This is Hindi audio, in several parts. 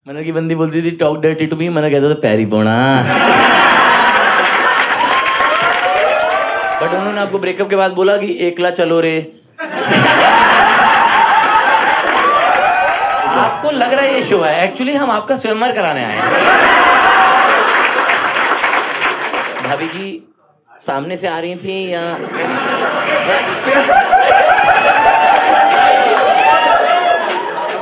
मनर की बंदी बोलती थी टॉक डर्टी टू मी, मनर कहता था पैरी पोना। बट उन्होंने आपको ब्रेकअप के बाद बोला कि एकला चलो रे। आपको लग रहा है ये शो है, एक्चुअली हम आपका स्वयंवर कराने आए हैं। भाभी जी सामने से आ रही थी या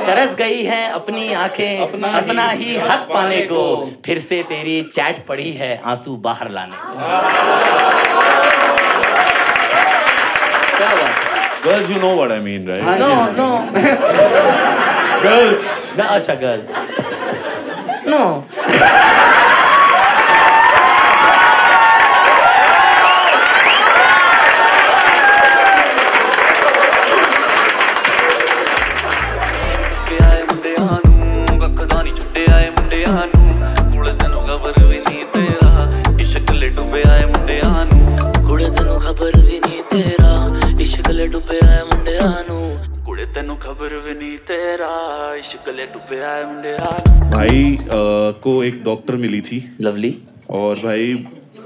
तरस गई हैं अपनी आंखें अपना ही हक पाने को, फिर से तेरी चैट पड़ी है आंसू बाहर लाने को। क्या बात? Girls, you know what I mean, right? No. Girls. अच्छा गर्ल्स। No. भाई को एक डॉक्टर मिली थी, लवली, और भाई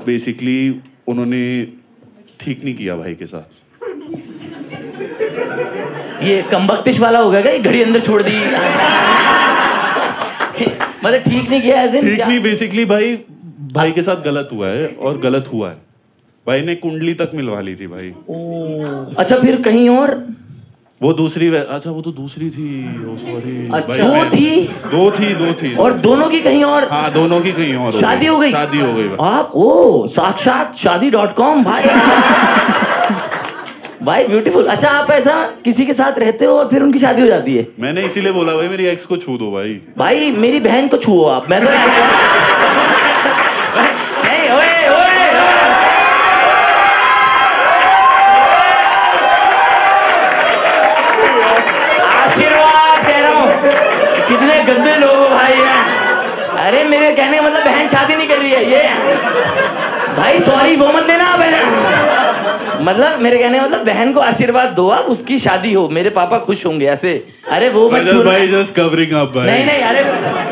बेसिकली उन्होंने ठीक नहीं किया भाई के साथ। ये कमबख्तिश वाला हो गया क्या? ये घड़ी अंदर छोड़ दी। मतलब ठीक नहीं किया ऐसे? ठीक नहीं, बेसिकली भाई के साथ गलत हुआ है, और गलत हुआ है। भाई ने कुंडली तक मिलवा ली थी भाई। अच्छा फिर कहीं और? वो दूसरी, अच्छा वो तो दूसरी थी, सॉरी। अच्छा दो थी और दोनों की कहीं और? हाँ दोनों की कहीं और। शादी हो गई आप? ओ साक्षात शादी.com भाई। भाई ब्यूटीफुल। अच्छा आप ऐसा किसी के साथ रहते हो और फिर उनकी शादी हो जाती है? मैंने इसीलिए बोला भाई मेरी एक्स को छू दो भाई। भाई मेरी बहन को छुओ आप। मैं तो नहीं, ओए आशीर्वाद कह रहा हूँ। कितने गंदे लोग हो भाई हैं। अरे मेरे कहने का मतलब बहन शादी नहीं कर रही है ये। भाई सॉरी वो मत लेना आप। मतलब मेरे कहने का मतलब बहन को आशीर्वाद दो आप, उसकी शादी हो, मेरे पापा खुश होंगे ऐसे। अरे वो मत छू भाई, जस्ट कवरिंग अप भाई। नहीं अरे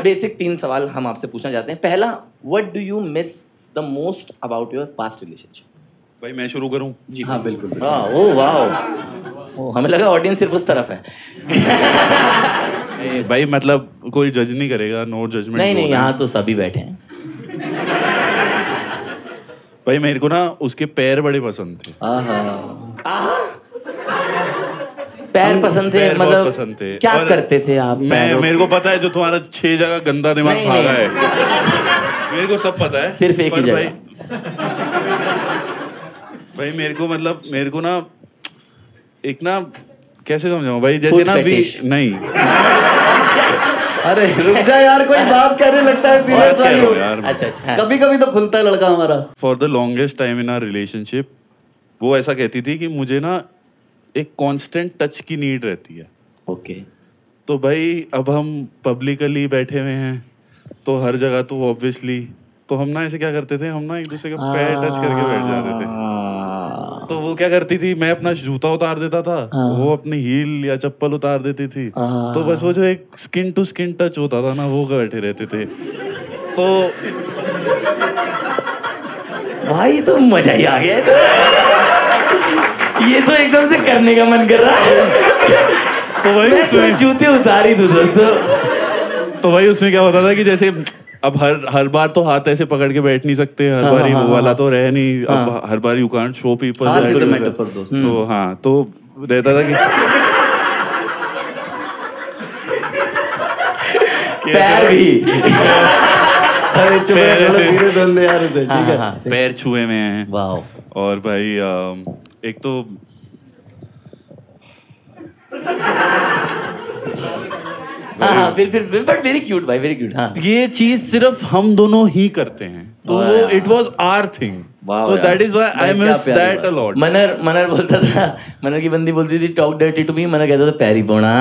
बेसिक 3 सवाल हम आपसे पूछना चाहते हैं। पहला, what do you miss the most about your past relationship? भाई मैं शुरू करूं? जी हाँ बिल्कुल। ओह वाओ, हमें लगा ऑडियंस सिर्फ उस तरफ है। भाई मतलब कोई जज नहीं करेगा, नो जजमेंट। नहीं यहाँ तो सभी बैठे हैं। भाई मेरे को ना उसके पैर बड़े पसंद थे। पैर पसंद थे? मतलब पसंद थे। क्या करते थे आप? मेरे को पता है जो तुम्हारा 6 जगह गंदा दिमाग भागा है, मेरे को सब पता है। सिर्फ एक ही जगह। भाई मेरे को ना एक ना कैसे समझाऊं भाई, जैसे ना नहीं। अरे रुक जा यार, कोई बात करने लगता है सीरियस वाली यार। अच्छा कभी कभी तो खुलता है लड़का हमारा। For the longest time in our relationship वो ऐसा कहती थी कि मुझे ना एक कांस्टेंट टच की नीड रहती है। ओके। तो भाई अब हम पब्लिकली बैठे हुए हैं तो हर जगह तो ऑब्वियसली तो हम ना ऐसे क्या करते थे, हम ना एक दूसरे का पैर टच करके बैठ जाते थे। तो वो क्या करती थी, मैं अपना जूता उतार देता था, वो अपनी हील या चप्पल उतार देती थी। तो बस वो जो एक स्किन टू स्किन टच होता था ना, वो बैठे रहते थे। तो भाई तो मजा ही आ गया। ये तो एकदम से करने का मन कर रहा है। तो भाई उसमें जूते उतारी तू दोस्तों। तो भाई उसमें क्या होता था कि जैसे अब हर बार तो हाथ ऐसे पकड़ के बैठ नहीं सकते, हर बार वो वाला तो रह नहीं। अब हर बार यू कांट शो पीपल। तो हाँ, तो रहता था कि पैर भी पैर छुए में हैं। वाओ। और भाई एक तो फिर बट वेरी क्यूट भाई, वेरी क्यूट। हाँ, ये चीज सिर्फ हम दोनों ही करते हैं, तो इट वाज आवर थिंग। तो that is why I miss that a lot. मनर बोलता था, मनर की बंदी बोलती थी टॉक डर्टी टू मी, मनर कहता था पैरी पोना।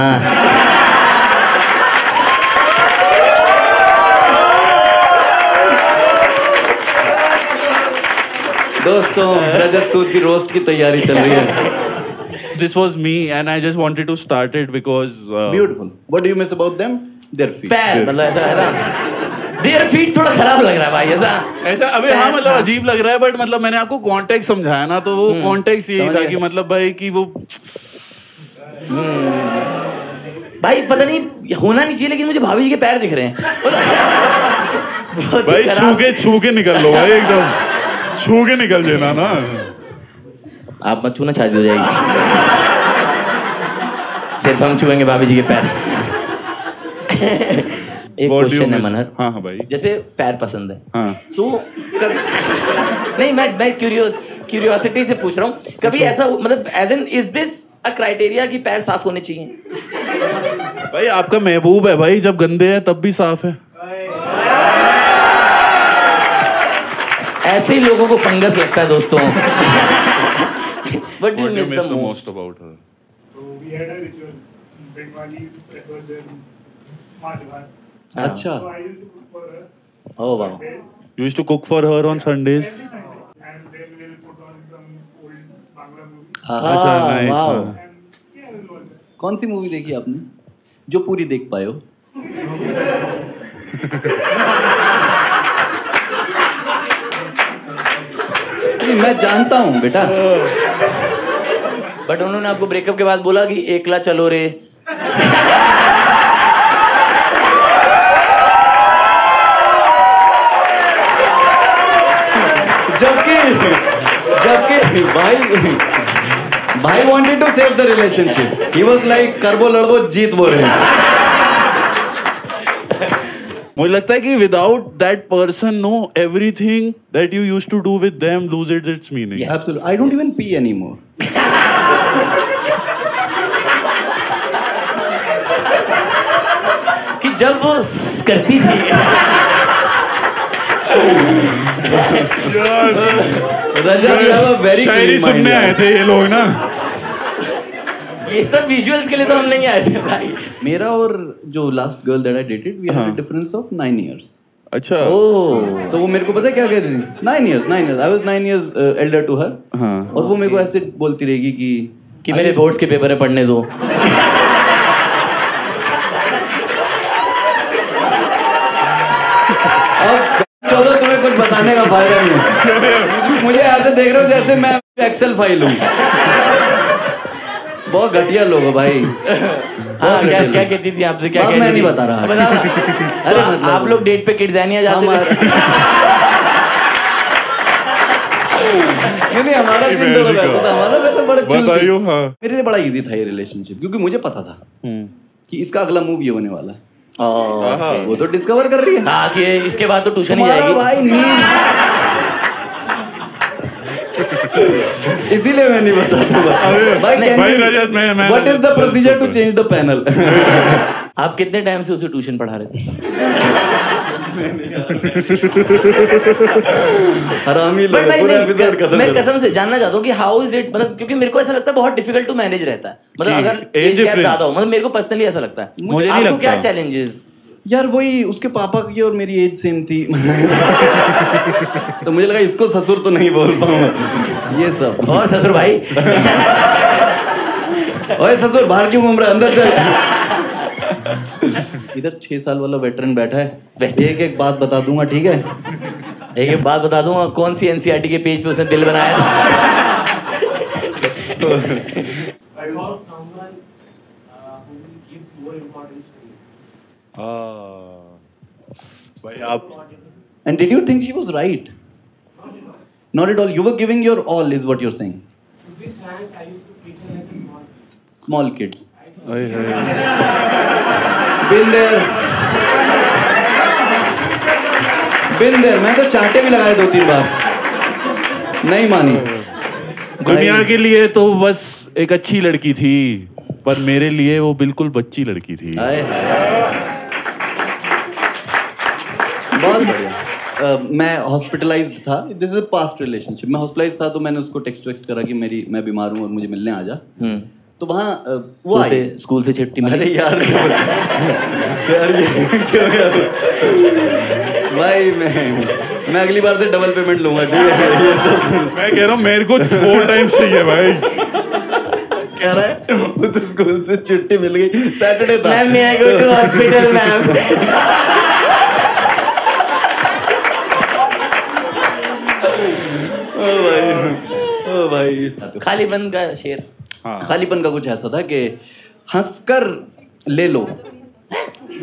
दोस्तों रजत सूद की रोस्ट की तैयारी चल रही है। This was me and I just wanted to start it because beautiful. What do you miss about them? Their feet पैर, मतलब ऐसा है ना, देयर फीट थोड़ा खराब लग रहा है भाई, ऐसा ऐसा अबे हाँ मतलब अजीब लग रहा है, बट मतलब मैंने आपको कॉन्टेक्स्ट समझाया ना, तो वो कॉन्टेक्स्ट यही था कि मतलब भाई कि वो भाई पता नहीं होना नहीं चाहिए, लेकिन मुझे भाभी जी के पैर दिख रहे हैं। भाई छू के निकल लो भाई, एकदम छू के निकल देना ना। आप मत छूना, शादी हो जाएगी। सिर्फ हम छुएंगे भाभी जी के पैर। एक क्वेश्चन है मनहर। हाँ हाँ भाई। जैसे पैर पसंद है, हाँ। तो कभी नहीं, मैं क्यूरियोसिटी से पूछ रहा हूँ, कभी ऐसा मतलब as an is this a criteria कि पैर साफ होने चाहिए? भाई आपका महबूब है भाई, जब गंदे हैं तब भी साफ है। ऐसे ही लोगों को फंगस लगता है दोस्तों। What do you miss the most about her? So we had a ritual. Bengali prefers their March Bhat. अच्छा So I used to cook for her. Oh wow. You used to cook for her on Sundays? Every Sunday. And then we will put on some old Bangla movie. अच्छा nice, वाओ हाँ। And yeah, we'll watch that. कौन सी मूवी देखी आपने जो पूरी देख पाए हो? मैं जानता हूँ बेटा। बट उन्होंने आपको ब्रेकअप के बाद बोला कि एकला चलो रे। जबकि भाई wanted to save the relationship. He was like करबो लड़बो जीत बो रहे। मुझे लगता है कि without that person, no, everything that you used to do with them loses its meaning. Yes. Absolutely. I don't even pee anymore. कि जब वो करती थी। Rajat, you have a very Shayari clean mind, सुनने यार। आए थे ये लोग ना। ये सब विजुअल्स के लिए तो हम नहीं आए थे भाई। मेरा और जो last girl that I dated we had a difference of 9 years. अच्छा। ओह। तो वो मेरे को पता है क्या कहती थी? 9 years. I was 9 years elder to her. हाँ। और वो मेरे को ऐसे बोलती रहेगी कि मेरे बोर्ड्स के पेपर है, पढ़ने दो। अब चलो तुम्हें कुछ बताने का फायदा नहीं है। मुझे ऐसे देख रहे हो जैसे मैं एक्सेल फाइल हूँ। बहुत घटिया लोग हो भाई। हाँ, क्या कहती थी आपसे? क्या अब कहती मैं नहीं थी? बता रहा। बताओ ना। अरे तो मतलब आप लोग डेट पे किड्ज़ानिया जाते थे? नहीं हमारा सीन तो वैसा था। हमारा वैसे बड़ा चिल था। बताइयो हाँ। मेरे लिए बड़ा इजी था ये रिलेशनशिप, क्योंकि मुझे पता था कि इसका अगला मूव ये होने वाला है। वो तो डिस्कवर कर रही है। हाँ, कि इसके बाद तो ट्यूशन ही तुम्हारा जाएगी। भाई नींद इसीलिए मैं नहीं बताता भाई। भाई रजत, मैं what is the procedure to change the panel? आप कितने टाइम से उसे ट्यूशन पढ़ा रहे थे? हरामी लोग But भाई पूरा नहीं, एपिसोड खत्म मैं कर कसम से जानना चाहता हूँ कि हाउ इज इट, मतलब क्योंकि मेरे को ऐसा लगता है बहुत डिफिकल्ट टू मैनेज रहता है, मतलब कि अगर age एज गैप difference। ज्यादा हो, मतलब मेरे को पर्सनली ऐसा लगता है। मुझे नहीं आपको लगता। क्या चैलेंजेस? यार वही उसके पापा की और मेरी एज सेम थी। तो मुझे लगा इसको ससुर तो नहीं बोल पाऊंगा ये सब। और ससुर भाई? ओए ससुर बाहर क्यों घूम रहा है, अंदर चल। इधर 6 साल वाला वेटरन बैठा है। एक एक बात बता दूंगा, ठीक है? एक बात बता दूंगा, कौन सी एनसीईआरटी के पेज पे उसने दिल बनाया था? About someone who gives more importance to you. भाई आप And did you think she was right? Not at all. You were giving your all, is what you're saying. To be frank, I used to treat her like a Small small kid. kid. अरे Been there. Been there. मैं तो चांटे भी लगाए 2-3 बार, नहीं मानी। दुनिया के लिए तो बस एक अच्छी लड़की थी, पर मेरे लिए वो बिल्कुल बच्ची लड़की थी। हाय हाय। बहुत बढ़िया। मैं हॉस्पिटलाइज्ड था। This is a past relationship. मैं हॉस्पिटलाइज्ड था तो मैंने उसको टेक्स्ट वेक्स्ट करा कि मैं बीमार हूँ और मुझे मिलने आ जा। तो वहाँ वो आई। स्कूल से छुट्टी मिली? अरे यार यार ये क्यों यार? भाई मैं अगली बार से डबल पेमेंट लूंगा, ठीक है? ये सब मैं कह रहा हूँ मेरे को 4 times चाहिए भाई। कह रहा है उस स्कूल से छुट्टी मिल गई, सैटरडे था। मैम, मैं गो टू हॉस्पिटल मैम। ओ भाई खालीपन का शेर। हाँ। खालीपन का कुछ ऐसा था कि हंसकर ले लो।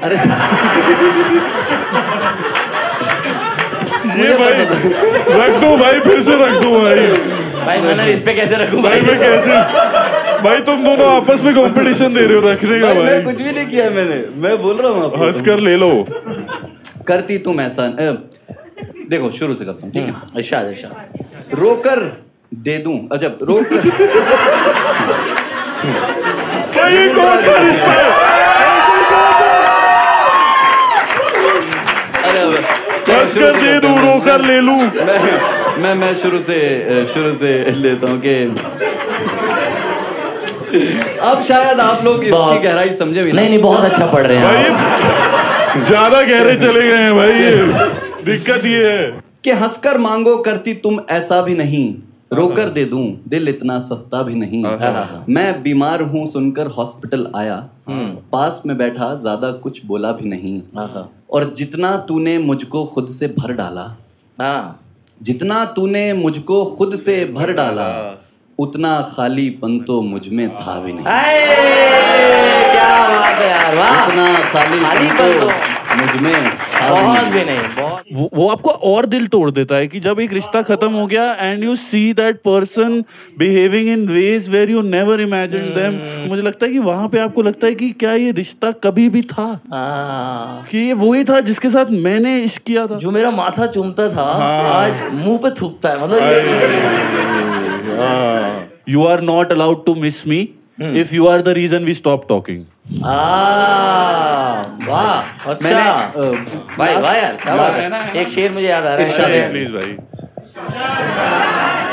अरे ये भाई रख दो भाई, फिर से रख दो भाई। भाई मैंने इस पे कैसे रखूं भाई मैं कैसे, भाई तुम दोनों आपस में कंपटीशन दे रहे हो रखने का मैं भाई। कुछ भी नहीं किया मैंने, मैं बोल रहा हूँ आपको। हंस कर ले लो। करती तुम ऐसा देखो शुरू से करता हूँ, ठीक है। इरशाद इरशाद। रोकर दे दूं, अच्छा रोकर भाई ये कौन सा रिश्ता है? हंस कर दे दूं, रोकर ले लूं। मैं शुरू से लेता हूँ कि अब शायद आप लोग इसकी गहराई समझे भी नहीं, बहुत अच्छा पढ़ रहे हैं भाई ज्यादा गहरे चले गए हैं भाई, ये दिक्कत ये है कि हंसकर मांगो करती तुम ऐसा भी नहीं, रोकर दे दूं दिल इतना सस्ता भी नहीं। मैं बीमार हूँ सुनकर हॉस्पिटल आया, पास में बैठा ज्यादा कुछ बोला भी नहीं। और जितना तूने मुझको खुद से भर डाला, जितना तूने मुझको खुद से भर डाला, उतना खालीपन तो मुझ में था भी नहीं। क्या बात है यार, वाह। उतना खालीपन तो मुझ में बहुत भी नहीं, बहुत। वो आपको और दिल तोड़ देता है कि जब एक रिश्ता खत्म हो गया and you see that person behaving in ways where you never imagined them. मुझे लगता है कि वहां पे आपको लगता है कि क्या ये रिश्ता कभी भी था, कि ये वही था जिसके साथ मैंने इश्क किया था, जो मेरा माथा चूमता था आज मुंह पे थूकता है। मतलब ये you are not allowed to miss me if you are the reason we stop talking. वाह, अच्छा भाई, वाह यार, क्या बात है। एक शेर मुझे याद आ रहा है प्लीज भाई,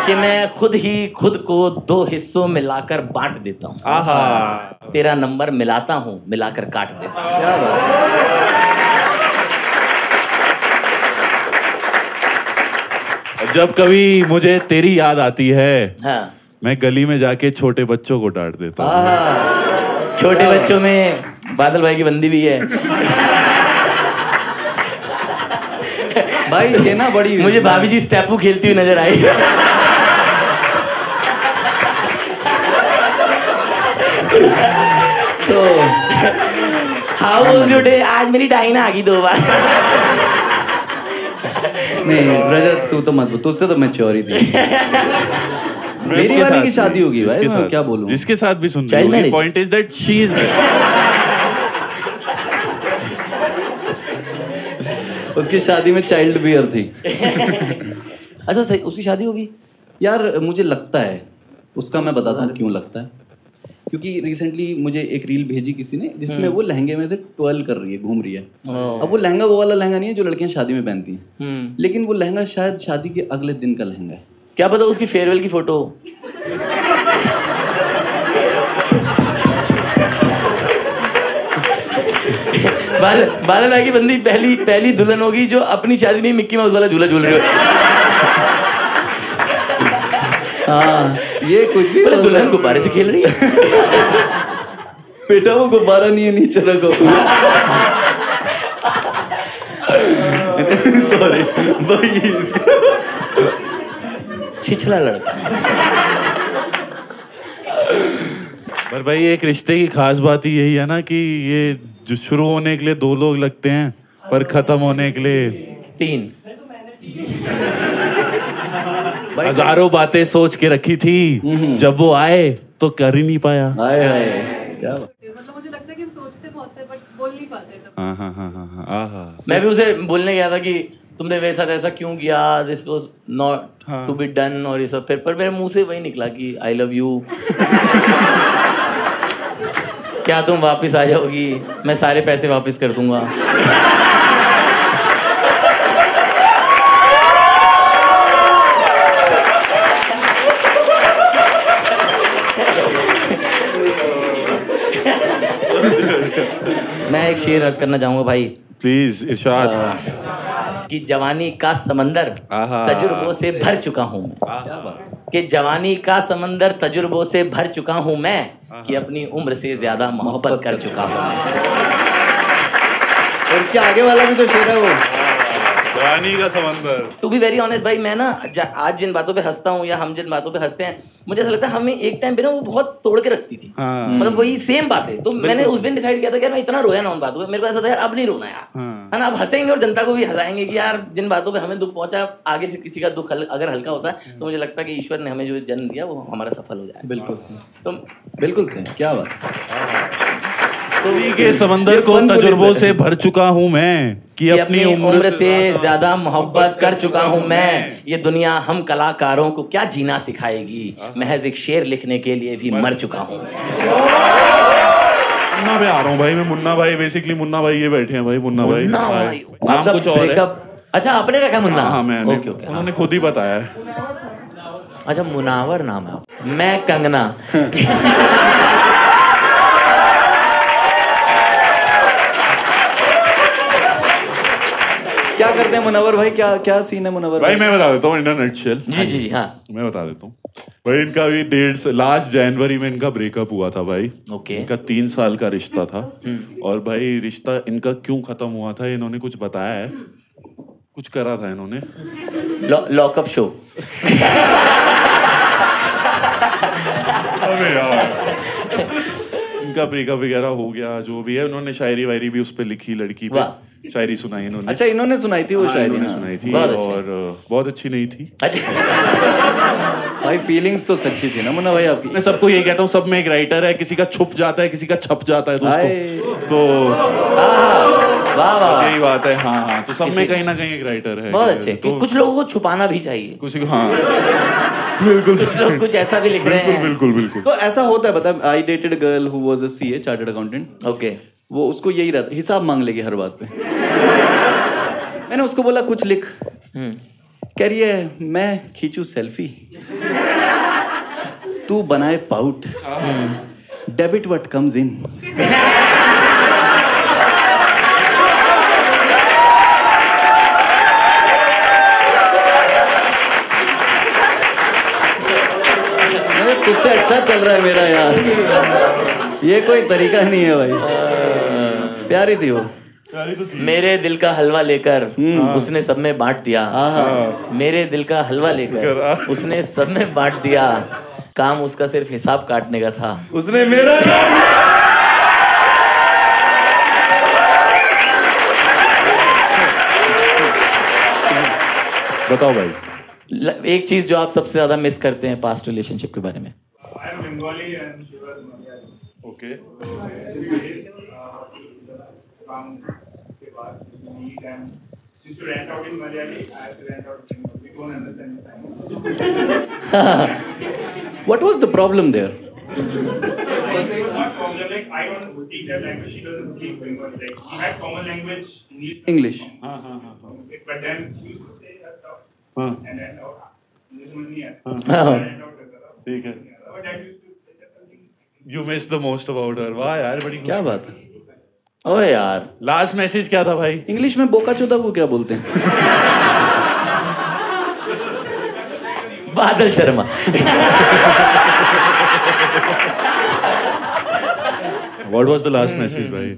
कि मैं खुद ही खुद को दो हिस्सों में लाकर बांट देता हूँ, तेरा नंबर मिलाता हूँ मिलाकर काट देता हूँ। क्या बात। जब कभी मुझे तेरी याद आती है, हाँ। मैं गली में जाके छोटे बच्चों को डांट देता हूँ। छोटे बच्चों में बादल भाई की बंदी भी है। भाई ये ना बड़ी, मुझे भाभी जी स्टेपू खेलती हुई नजर आई। तो हाउ वाज योर डे? आज मेरी डाइना आ गई 2 बार। नहीं रजत तू तो मत, तुझसे तो मैच्योर ही थी। मेरी वाली की शादी होगी भाई, मैं क्या बोलूं। जिसके साथ भी सुन Child रही marriage. Point is that she is उसकी शादी में चाइल्ड बियर थी। अच्छा सही, उसकी शादी होगी? यार मुझे लगता है, उसका मैं बताता हूँ क्यों लगता है। क्योंकि रिसेंटली मुझे एक रील भेजी किसी ने जिसमें वो लहंगे में से ट्वेल कर रही है, घूम रही है। अब वो लहंगा वो वाला लहंगा नहीं है जो लड़कियां शादी में पहनती हैं, लेकिन वो लहंगा शायद शादी के अगले दिन का लहंगा है। क्या पता उसकी फेयरवेल की फोटो। बादल भाई की बंदी पहली दुल्हन होगी जो अपनी शादी में मिक्की माउस वाला झूला झूल रही हो। हाँ ये कुछ भी दुल्हन गुब्बारे से खेल रही है। बेटा वो गुब्बारा नहीं है, नीचे रखो। सॉरी भाई, छिछला लड़का। पर भाई एक रिश्ते की खास बात ही यही है ना कि ये जो शुरू होने के लिए 2 लोग लगते हैं पर खत्म होने के लिए 3। हजारों बातें सोच के रखी थी, जब वो आए तो कर ही नहीं पाया। हाय हाय क्या बात। मतलब मुझे लगता है कि हम सोचते बहुत है बट बोल नहीं पाते तब। हाँ। मैं भी उसे बोलने गया था कि तुमने मेरे साथ ऐसा क्यों किया, this was not to be done और ये सब। फिर पर मेरे मुंह से वही निकला कि आई लव यू। क्या तुम वापस आ जाओगी? मैं सारे पैसे वापस कर दूंगा। मैं एक शेर अर्ज करना चाहूंगा भाई, प्लीज इरशाद। कि जवानी का समंदर तजुर्बों से भर चुका हूं मैं। कि जवानी का समंदर तजुर्बों से भर चुका हूं मैं, कि अपनी उम्र से ज्यादा मोहब्बत कर चुका हूं मैं। और इसके आगे वाला भी तो शेर है वो, जवानी का समंदर। टू बी वेरी ऑनेस्ट भाई, मैं ना आज जिन बातों पे हंसता हूँ या हम जिन बातों पे हंसते हैं, मुझे ऐसा लगता है हमें एक टाइम पे ना वो बहुत तोड़ के रखती थी। मतलब वही सेम बातें। तो मैंने उस दिन डिसाइड किया था कि यार मैं इतना रोया ना उन बातों पे, मेरे को ऐसा था यार अब नहीं रोना यार, है ना। अब हंसेंगे और जनता को भी हंसाएंगे कि यार जिन बातों पे हमें दुख पहुंचा, आगे से किसी का दुख अगर हल्का होता है तो मुझे लगता है कि ईश्वर ने हमें जो जन्म दिया वो हमारा सफल हो जाए। बिल्कुल सही, तो बिल्कुल सही, क्या बात। के समंदर को तजुर्बों से भर चुका हूँ मैं, कि अपनी उम्र से ज्यादा मोहब्बत कर चुका हूँ मैं। ये दुनिया हम कलाकारों को क्या जीना सिखाएगी, महज एक शेर लिखने के लिए भी मर चुका हूँ। मुन्ना पे आ रहा हूँ भाई मैं। मुन्ना भाई बेसिकली, मुन्ना भाई ये बैठे हैं भाई। मुन्ना भाई नाम कुछ और है। अच्छा आपने रखा मुन्ना? हाँ मैंने, ओके ओके, उन्होंने खुद ही बताया है। अच्छा मुनावर नाम है। मैं कंगना। क्या करते हैं मुनव्वर भाई, क्या क्या सीन है मुनव्वर भाई? मैं बता देता हूँ इन अ नटशेल। जी जी जी हाँ, मैं बता देता हूँ भाई। इनका भी लास्ट जनवरी में इनका ब्रेकअप हुआ था भाई। ओके। इनका 3 साल का रिश्ता था। और भाई रिश्ता इनका क्यों खत्म हुआ था इन्होंने कुछ बताया है, कुछ करा था इन्होंने। Lockup show. अबे यार इनका ब्रेकअप वगैरह हो गया, जो भी है। उन्होंने शायरी वायरी भी उस पे लिखी, लड़की पे शायरी सुनाई इन्होंने। अच्छा इन्होंने सुनाई थी वो शायरी? इन्होंने सुनाई थी और बहुत अच्छी नहीं थी भाई। फीलिंग्स तो सच्ची थी ना मुन्ना भाई आपकी। मैं सबको यही कहता हूँ, सब में एक राइटर है, किसी का छुप जाता है, किसी का छप जाता है दोस्तों। तो वाह वाह, यही बात है। हाँ हाँ, तो सब में कहीं ना कहीं एक राइटर है। बहुत अच्छे। तो कुछ लोगों को छुपाना भी चाहिए, कुछ को। हाँ बिल्कुल, कुछ लोग कुछ ऐसा भी लिख रहे हैं। बिल्कुल बिल्कुल। तो ऐसा होता है, बता। आई dated girl who was a CA, chartered accountant. Okay. वो उसको यही रहता, हिसाब मांग लेगी हर बात पे। मैंने उसको बोला कुछ लिख। कह रही है मैं खींचू सेल्फी, तू बनाए pout, debit what comes in. तुझसे अच्छा चल रहा है मेरा यार, ये कोई तरीका नहीं है भाई। प्यारी थी वो। मेरे दिल का हलवा लेकर उसने सब में बांट दिया। मेरे दिल का हलवा लेकर उसने सब में बांट दिया। काम उसका सिर्फ हिसाब काटने का था, उसने मेरा बताओ भाई। एक चीज जो आप सबसे ज्यादा मिस करते हैं पास्ट रिलेशनशिप के बारे में? Okay. What was the problem there? English. But then she used to say her stuff. And then ठीक है। You miss the most about her. वाह यार, बड़ी क्या बात है। ओए यार, लास्ट मैसेज क्या था भाई? इंग्लिश में बोका चोदा को क्या बोलते हैं? बादल Sharma. What was the last message भाई?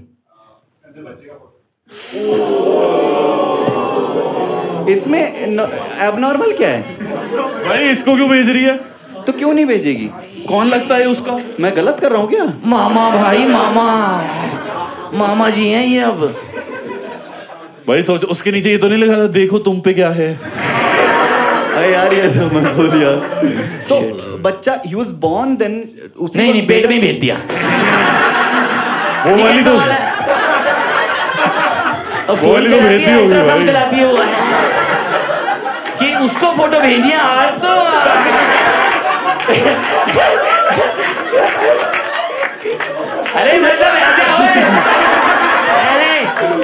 इसमें एबनॉर्मल क्या है भाई? इसको क्यों भेज रही है? तो क्यों नहीं भेजेगी? कौन लगता है उसका? मैं गलत कर रहा हूँ क्या? मामा भाई, मामा जी हैं ये अब। भाई सोच, उसके नीचे ये तो नहीं लिखा था देखो तुम पे क्या है? अरे यार ये तो मत बोल यार। तो बच्चा he was born then उसी नहीं पेट में ही भेज दिया। वो वाली तो फोन तो भेज दी होगी अल्ट्रासाउंड भाई। चलाती है वो, कि उसको फोटो भेजनी है आज तो। अरे मतलब अरे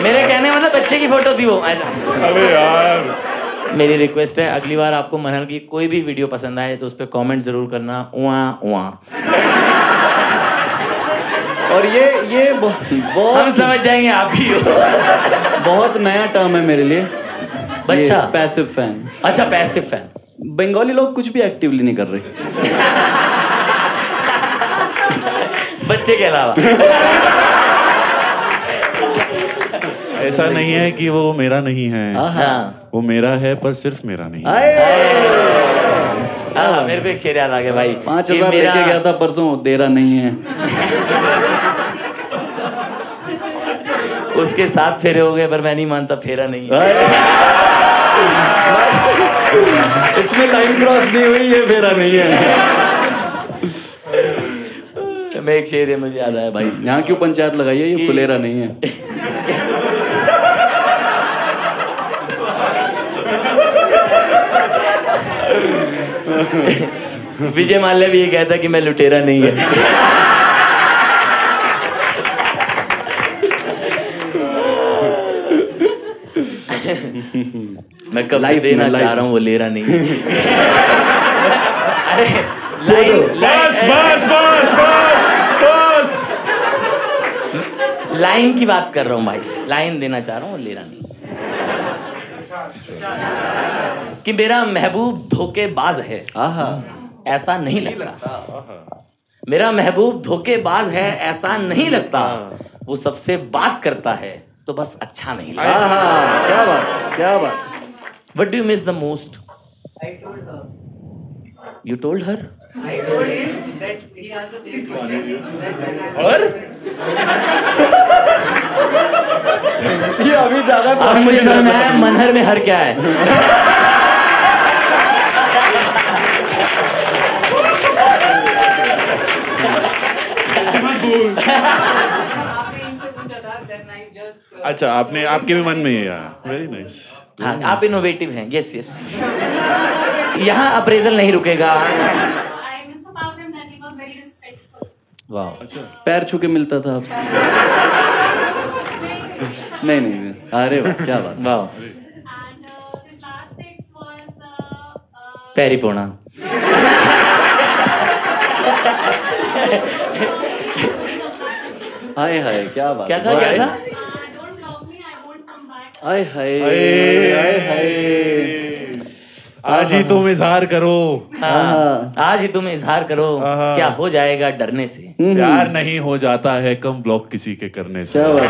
मेरे कहने मतलब बच्चे की फोटो थी वो ऐसा। अबे यार, मेरी रिक्वेस्ट है अगली बार आपको मनहर की कोई भी वीडियो पसंद आए तो उस पर कॉमेंट जरूर करना, उआ उआ। और ये बहुत हम समझ जाएंगे आप ही हो। बहुत नया टर्म है मेरे लिए। बच्चा पैसिव फैन। अच्छा पैसिव फैन। बंगाली लोग कुछ भी एक्टिवली नहीं कर रहे। बच्चे के अलावा। ऐसा नहीं है कि वो मेरा नहीं है, हाँ वो मेरा है पर सिर्फ मेरा नहीं है। हाँ, मेरे को एक शेर याद आ गया भाई। 5,000 लेके गया था परसों, तेरा नहीं है। उसके 7 फेरे हो गए पर मैं नहीं मानता फेरा नहीं है। इसमें लाइन क्रॉस नहीं हुई, ये फेरा नहीं है। मैं एक शेर है मुझे याद आया भाई। यहाँ क्यों पंचायत लगाई है, ये फुलेरा नहीं है। विजय माल्या भी ये कहता कि मैं लुटेरा नहीं है। मैं कब से देना चाह रहा हूँ, वो ले रहा नहीं। अरे बस बस बस बस बस। लाइन की बात कर रहा हूँ भाई, लाइन देना चाह रहा हूँ, वो ले रहा नहीं। कि मेरा महबूब धोखेबाज है, ऐसा नहीं लगता। मेरा महबूब धोखेबाज है, ऐसा नहीं लगता। वो सबसे बात करता है तो बस अच्छा नहीं लगता। क्या बात, क्या बात। What do you miss the most? I told her. You told her? I told him that he has the same problem. और ये अभी ज्यादा अब मुझे समझ में आया मनहर में हर क्या है। आपने इनसे पूछा था, then I just. अच्छा, आपने आपके भी मन में ये आया। Very nice. हाँ, आप इनोवेटिव हैं। Yes yes. यहाँ अप्रेजल नहीं रुकेगा। I miss about him that he was very respectful. वाह। पैर छू के मिलता था आपसे। नहीं नहीं नहीं, अरे वाह, क्या बात। वाह। And his last text was पैरी पोना। हाय हाय, क्या बात। क्या था, क्या था? don't love me, I won't come back. हाय हाय हाय हाय। आज ही तुम इजहार करो। हाँ, आज ही तुम इजहार करो, क्या हो जाएगा डरने से। प्यार नहीं हो जाता है कम ब्लॉक किसी के करने से। क्या बात है।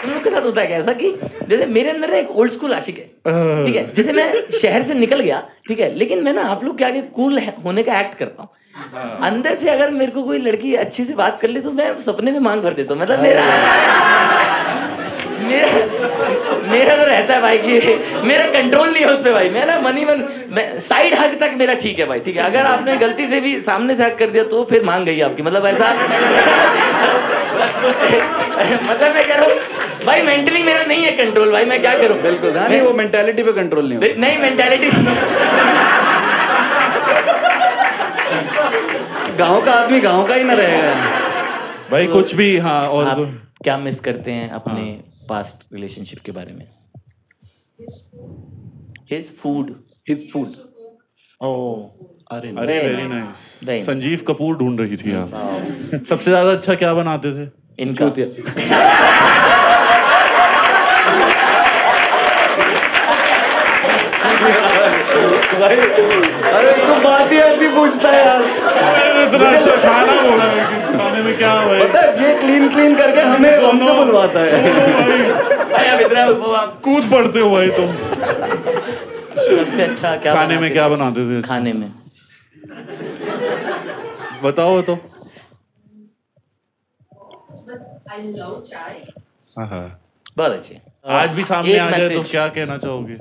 तुम लोग के साथ होता है क्या ऐसा कि जैसे मेरे अंदर ना एक ओल्ड स्कूल आशिक है, ठीक है। जैसे मैं शहर से निकल गया, ठीक है, लेकिन मैं ना आप लोग के आगे कूल होने का एक्ट करता हूँ। अंदर से अगर मेरे को कोई लड़की अच्छी से बात कर ले तो मैं सपने में मांग भर देता हूँ। मतलब मेरा तो रहता है भाई कि मेरा कंट्रोल नहीं है उस पे भाई। मेरा मैं साइड हग तक मेरा ठीक है भाई, ठीक है। अगर आपने गलती से भी सामने से हग कर दिया तो फिर मांग गई आपकी, मतलब ऐसा। मतलब मैं कह रहा हूँ भाई, मेंटली मेरा नहीं है कंट्रोल भाई, मैं क्या करूँ। बिल्कुल, नहीं वो मेंटालिटी पे कंट्रोल नहीं होता। नहीं, मेंटालिटी। गांव का आदमी गांव का ही ना रहेगा भाई, कुछ भी। हाँ, और आप क्या मिस करते हैं अपने पास्ट रिलेशनशिप के बारे में? His food. ओह, अरे अरे very nice. Very Sanjeev Kapoor ढूंढ रही थी आप। सबसे ज्यादा अच्छा क्या बनाते थे? इनका भाई, अरे तू बात ही ऐसी पूछता है यार। इतना अच्छा खाना बोला है कि खाने में क्या भाई? पता है, ये क्लीन करके हमें हमसे बुलवाता है। भाई आप इतना वो आप कूद पड़ते हो भाई तुम। सबसे अच्छा क्या खाने बनाते में क्या बनाते थे? खाने में बताओ तो। I love chai. हाँ, बहुत अच्छे। आज भी सामने एक आ जाए तो message। क्या कहना चाहोगे?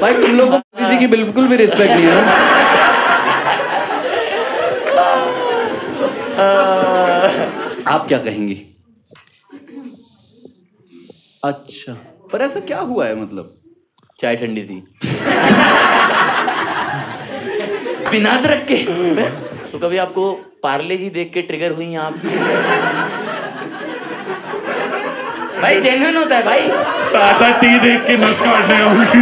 भाई तुम लोगों को मोदी जी की बिल्कुल भी रिस्पेक्ट नहीं है ना। आप क्या कहेंगी? अच्छा, पर ऐसा क्या हुआ है मतलब? चाय ठंडी थी। बिना अदरक के। तो कभी आपको पार्ले जी देख के ट्रिगर हुई हैं आप? भाई जेन्युइन होता है भाई। टाटा टी देख के नस काटने होगी।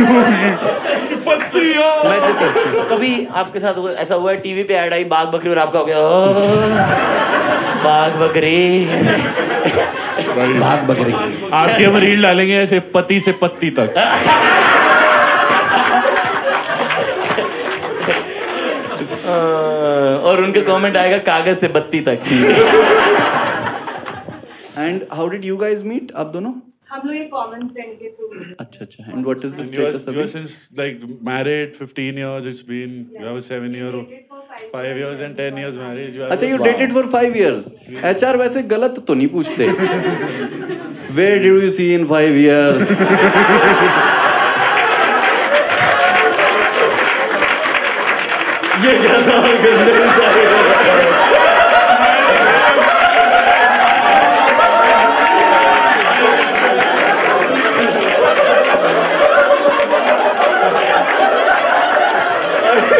पत्ती मैं जितना कभी आपके साथ ऐसा हुआ है टीवी पे ऐड आई बाघ बकरी और आपका हो गया बाघ बकरी भाग बकरी। आपके हम रील डालेंगे ऐसे पति से पत्ती तक। और उनका कमेंट आएगा कागज से बत्ती तक। And how did you guys meet आप दोनों? हम लोग एक कॉमन फ्रेंड के थ्रू। अच्छा and what is the You status are since like married 15 years. It's been you have a 7-year, 5 years and 10 years marriage. You have अच्छा a- you dated for 5 years। HR वैसे गलत तो नहीं पूछते। Where did you see in 5 years? ये क्या था गंदे बेचारे।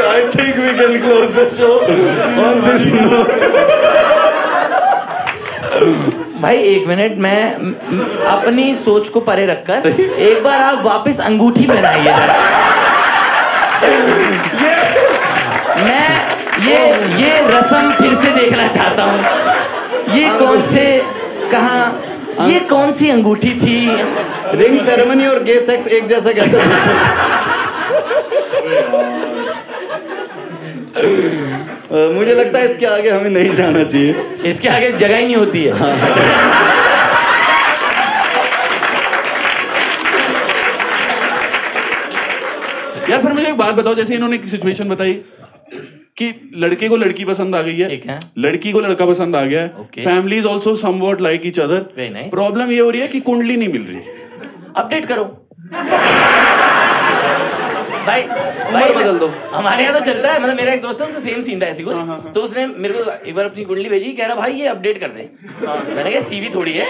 I think we can close the show on this note. भाई एक मिनट मैं अपनी सोच को परे रखकर एक बार आप वापस अंगूठी पहनाइए जरा। मैं ये रस्म फिर से देखना चाहता हूँ। ये कौन से कहाँ ये कौन सी अंगूठी थी? रिंग सेरेमनी और गे सेक्स एक जैसा कैसे? मुझे लगता है इसके आगे हमें नहीं जाना चाहिए। इसके आगे जगह ही नहीं होती है। यार फिर मुझे एक बात बताओ, जैसे इन्होंने एक सिचुएशन बताई कि लड़के को लड़की पसंद आ गई ठीक है। है, लड़की को लड़का पसंद आ गया है, Okay. Family is also somewhat like each other. Very nice. Problem ये हो रही है कि कुंडली नहीं मिल रही। अपडेट करो भाई। बदल दो। हमारे यहाँ तो चलता है, मतलब मेरा एक दोस्त है उसका सेम सीन था ऐसी कुछ। तो उसने मेरे को एक बार अपनी कुंडली भेजी, कह रहा भाई ये अपडेट कर दे। मैंने कहा सीवी थोड़ी है।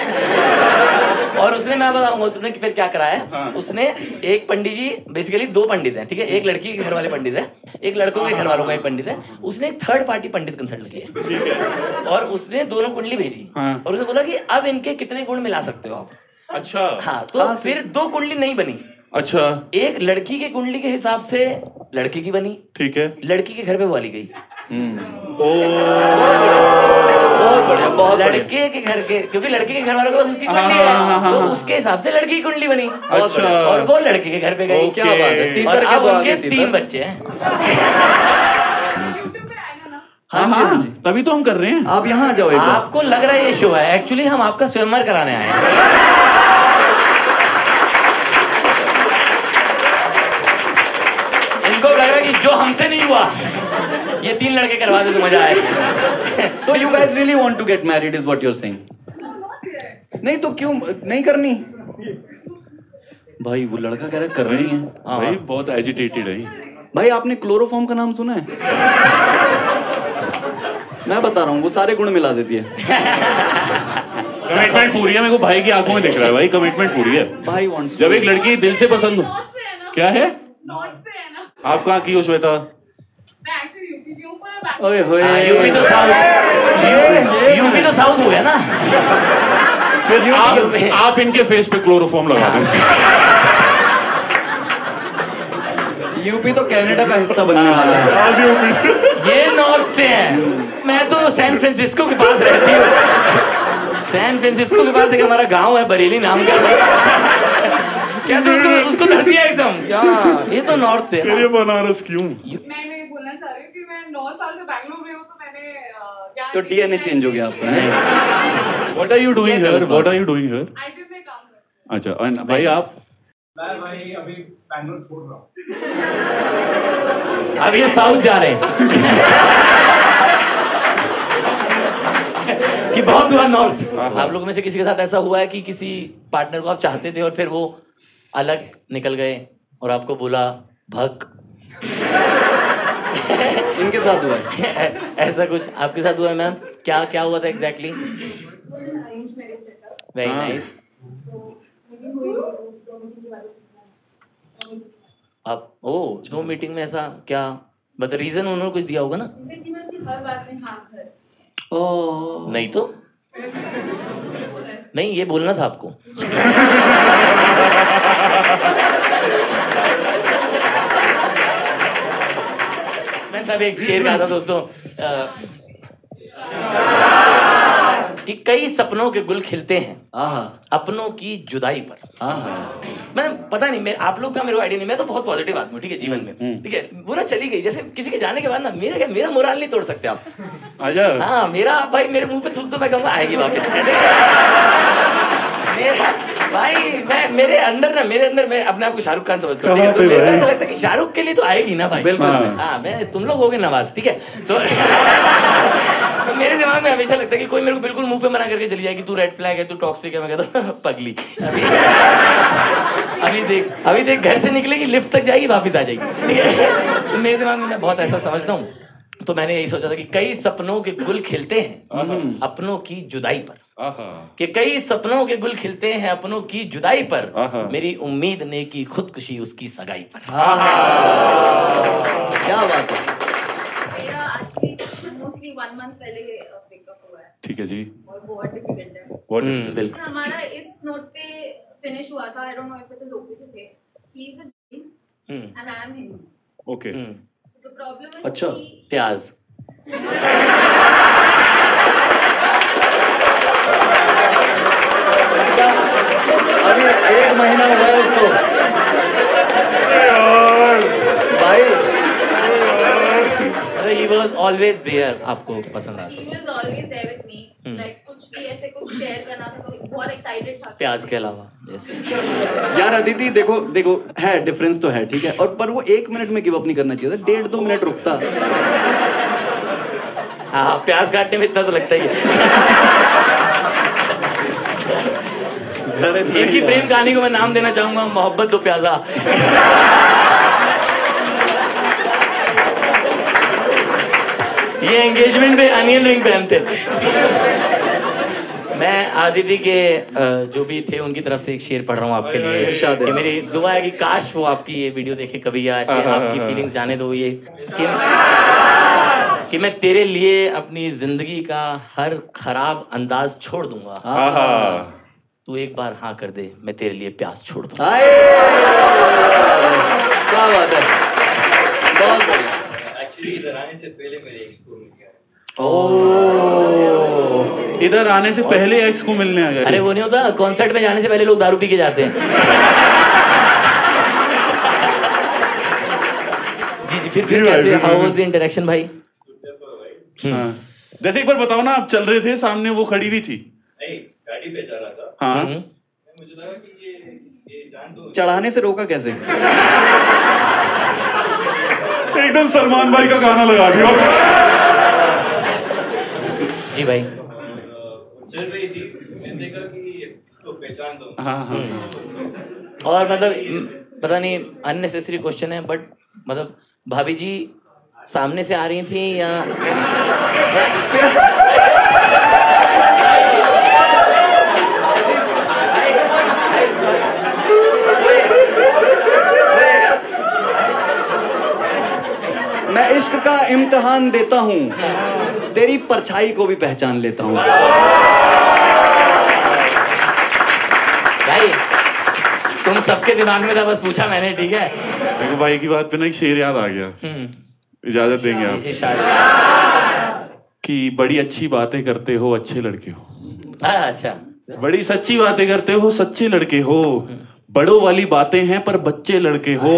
और उसने, मैं बताऊंगा उसने फिर क्या कराया। उसने एक पंडित जी, बेसिकली 2 पंडित हैं, ठीक है, एक लड़की के घर वाले पंडित है, एक लड़कों के घर वालों का एक पंडित है। उसने एक थर्ड पार्टी पंडित कंसल्ट किया और उसने दोनों कुंडली भेजी और उसने बोला कि अब इनके कितने गुण मिला सकते हो आप। अच्छा हाँ, तो फिर 2 कुंडली नहीं बनी। अच्छा एक लड़की के कुंडली के हिसाब से लड़के की बनी, ठीक है। लड़की के घर पे वाली गई। बहुत बढ़िया, बहुत बढ़िया। लड़के के घर के, क्योंकि लड़के के घर वालों के पास उसकी कुंडली है, तो उसके हिसाब से लड़की की कुंडली बनी। अच्छा। और वो लड़के के घर पे गई। क्या बात है। और टीचर के अब तो उनके आगे 3 बच्चे हैं। यूट्यूब पे आएगा ना। हाँ हाँ जी, तभी तो हम कर रहे हैं। आप यहाँ आ जाओ एक बार। आपको लग रहा है ये शो है, एक्चुअली हम आपका स्वयंवर कराने आए हैं। इनको लग रहा है कि जो हमसे नहीं हुआ ये 3 लड़के करवा दे तो मजा आए। So you guys really want to get married is what you're saying? नहीं तो क्यों नहीं करनी? भाई वो लड़का कह रहा है कर रही है। भाई बहुत एजिटेटेड है। भाई आपने क्लोरोफॉर्म का नाम सुना है? मैं बता रहा हूँ वो सारे गुण मिला देती है। कमिटमेंट पूरी है, मेरे को भाई की आंखों में दिख रहा है। भाई कमिटमेंट पूरी है। भाई wants जब एक लड़की दिल से पसंद हो। नॉर्थ से है ना। क्या है? नॉर्थ से है ना। आप कहाँ की हो श्वेता? मैं एक्चुअली यूपी की हूँ, पर ओए होए। यूपी तो साउथ, यूपी तो साउथ हो गया ना। फिर आप इनके फेस पे क्लोरोफॉर्म लगा दें। यूपी तो कनाडा का हिस्सा बनने वाला है। ये नॉर्थ से है। मैं तो सैन फ्रांसिस्को के पास रहती हूँ। सैन फ्रांसिस्को के पास एक हमारा गांव है बरेली नाम का। कैसे उसको धरती है एकदम। ये तो नॉर्थ से है। ये बनारस क्यों? मैं ये बोलना चाह रही हूँ कि मैं 9 साल से बैंगलोर में हूँ, तो मैंने तो डीएनए चेंज हो गया आपका। What are you doing here? What are you doing here? IT में काम करती हूँ। अच्छा, और भाई आप? मैं भाई अभी बैंगलोर छोड़ रहा हूँ। अब ये साउथ जा रहे हैं। कि बहुत हुआ नॉर्थ। आप लोगों में से किसी के साथ ऐसा हुआ है कि किसी पार्टनर को आप चाहते थे और फिर वो अलग निकल गए और आपको बोला भग? इनके साथ हुआ है। ऐसा कुछ आपके साथ हुआ है मैम? क्या क्या हुआ था एग्जैक्टली? Very nice. आप 2 मीटिंग में ऐसा क्या मतलब रीजन उन्होंने कुछ दिया होगा ना? हर बात में हाँ कर। नहीं तो नहीं, ये बोलना था आपको। मतलब एक शेर कहा था दोस्तों कि कई सपनों के गुल खिलते हैं अपनों की जुदाई पर। मैं पता नहीं, मैं आप लोग का मेरे को आइडिया नहीं, मैं तो बहुत पॉजिटिव आदमी हूँ, ठीक है, जीवन में, ठीक है, बुरा चली गई, जैसे किसी के जाने के बाद ना मेरा मोराल नहीं तोड़ सकते आप। आजा। हाँ, मेरा भाई मेरे मुंह पे थूक तो मैं कहूँगा आएगी वापस। भाई मेरे अंदर मैं अपने आप को शाहरुख खान समझता हूँ, तो मेरे को ऐसा लगता है कि शाहरुख के लिए तो आएगी ना भाई। बिल्कुल। हाँ, मैं तुम लोग हो गए नवाज, ठीक है, तो मेरे दिमाग में हमेशा लगता है कि कोई मेरे को बिल्कुल मुंह पे मना करके चली जाए कि तू रेड फ्लैग है, तू टॉक्सिक है, मैं कहता हूँ पगली अभी देख घर से निकलेगी, लिफ्ट तक जाएगी, वापस आ जाएगी, ठीक है। तो मेरे दिमाग में मैं बहुत ऐसा समझता हूँ, तो मैंने यही सोचा था कि कई सपनों के गुल खिलते हैं अपनों की जुदाई पर, कि कई सपनों के गुल खिलते हैं अपनों की जुदाई पर, मेरी उम्मीद ने की खुदकुशी उसकी सगाई पर। क्या बात है। मेरा एक्चुअली मोस्टली 1 मंथ पहले ब्रेकअप हुआ है। ठीक है जी। और बहुत डिफिकल्ट है। बिल्कुल। हमारा इस नोट पे फिनिश हुआ था। I don't know if it is okay to say he is a Jain and I am Hindu. Okay. So the problem is अच्छा। प्याज। अभी 1 महीना हुआ है उसको भाई। He was always there, आपको पसंद आता? He was always there with me. Like कुछ भी ऐसे कुछ शेयर करना था तो बहुत एक्साइटेड था। प्याज के अलावा। Yes. यार अदिति देखो है डिफरेंस तो है, ठीक है, और पर वो 1 मिनट में गिव अप नहीं करना चाहिए था, 1.5-2 मिनट रुकता। हाँ, प्याज काटने में इतना तो लगता ही है। इनकी प्रेम कहानी को मैं नाम देना चाहूंगा, मोहब्बत दो प्याजा। ये एंगेजमेंट में अनियन रिंग पहनते। मैं आदिति के जो भी थे उनकी तरफ से एक शेर पढ़ रहा हूँ आपके लिए, कि मेरी दुआ है कि काश वो आपकी ये वीडियो देखे कभी, या ऐसे आपकी फीलिंग्स जाने दो, ये कि मैं तेरे लिए अपनी जिंदगी का हर खराब अंदाज छोड़ दूंगा, तू एक बार हाँ कर दे, मैं तेरे लिए प्यास छोड़ दूंगा। क्या बात है, बहुत बढ़िया। एक्चुअली इधर आने से पहले मेरे एक्स को मिल गया। इधर आने से पहले एक्स को मिलने आ गए। अरे वो नहीं होता, कॉन्सर्ट में जाने से पहले लोग दारू पी के जाते हैं। जी फिर कैसे, हाउ वाज द इंटरेक्शन भाई? हाँ। जैसे एक बार बताओ ना, आप चल रहे थे, सामने वो खड़ी हुई थी। नहीं, गाड़ी पे जा रहा था। हाँ। मुझे लगा कि ये जान दो। चढ़ाने से रोका कैसे? एकदम सलमान भाई का गाना लगा दिया। जी भाई। चल रही थी, मैंने देखा कि इसको पहचान दो। हाँ। और मतलब पता नहीं अननेसेसरी क्वेश्चन है, बट मतलब भाभी जी सामने से आ रही थी या मैं इश्क का इम्तिहान देता हूँ, तेरी परछाई को भी पहचान लेता हूँ। भाई तुम सबके दिमाग में था, बस पूछा मैंने, ठीक है। देखो भाई की बात पे ना एक शेर याद आ गया, इजाजत देंगे आप? कि बड़ी अच्छी बातें करते हो अच्छे लड़के हो। अच्छा। बड़ी सच्ची बातें करते हो सच्चे लड़के हो, बड़ों वाली बातें हैं पर बच्चे लड़के हो।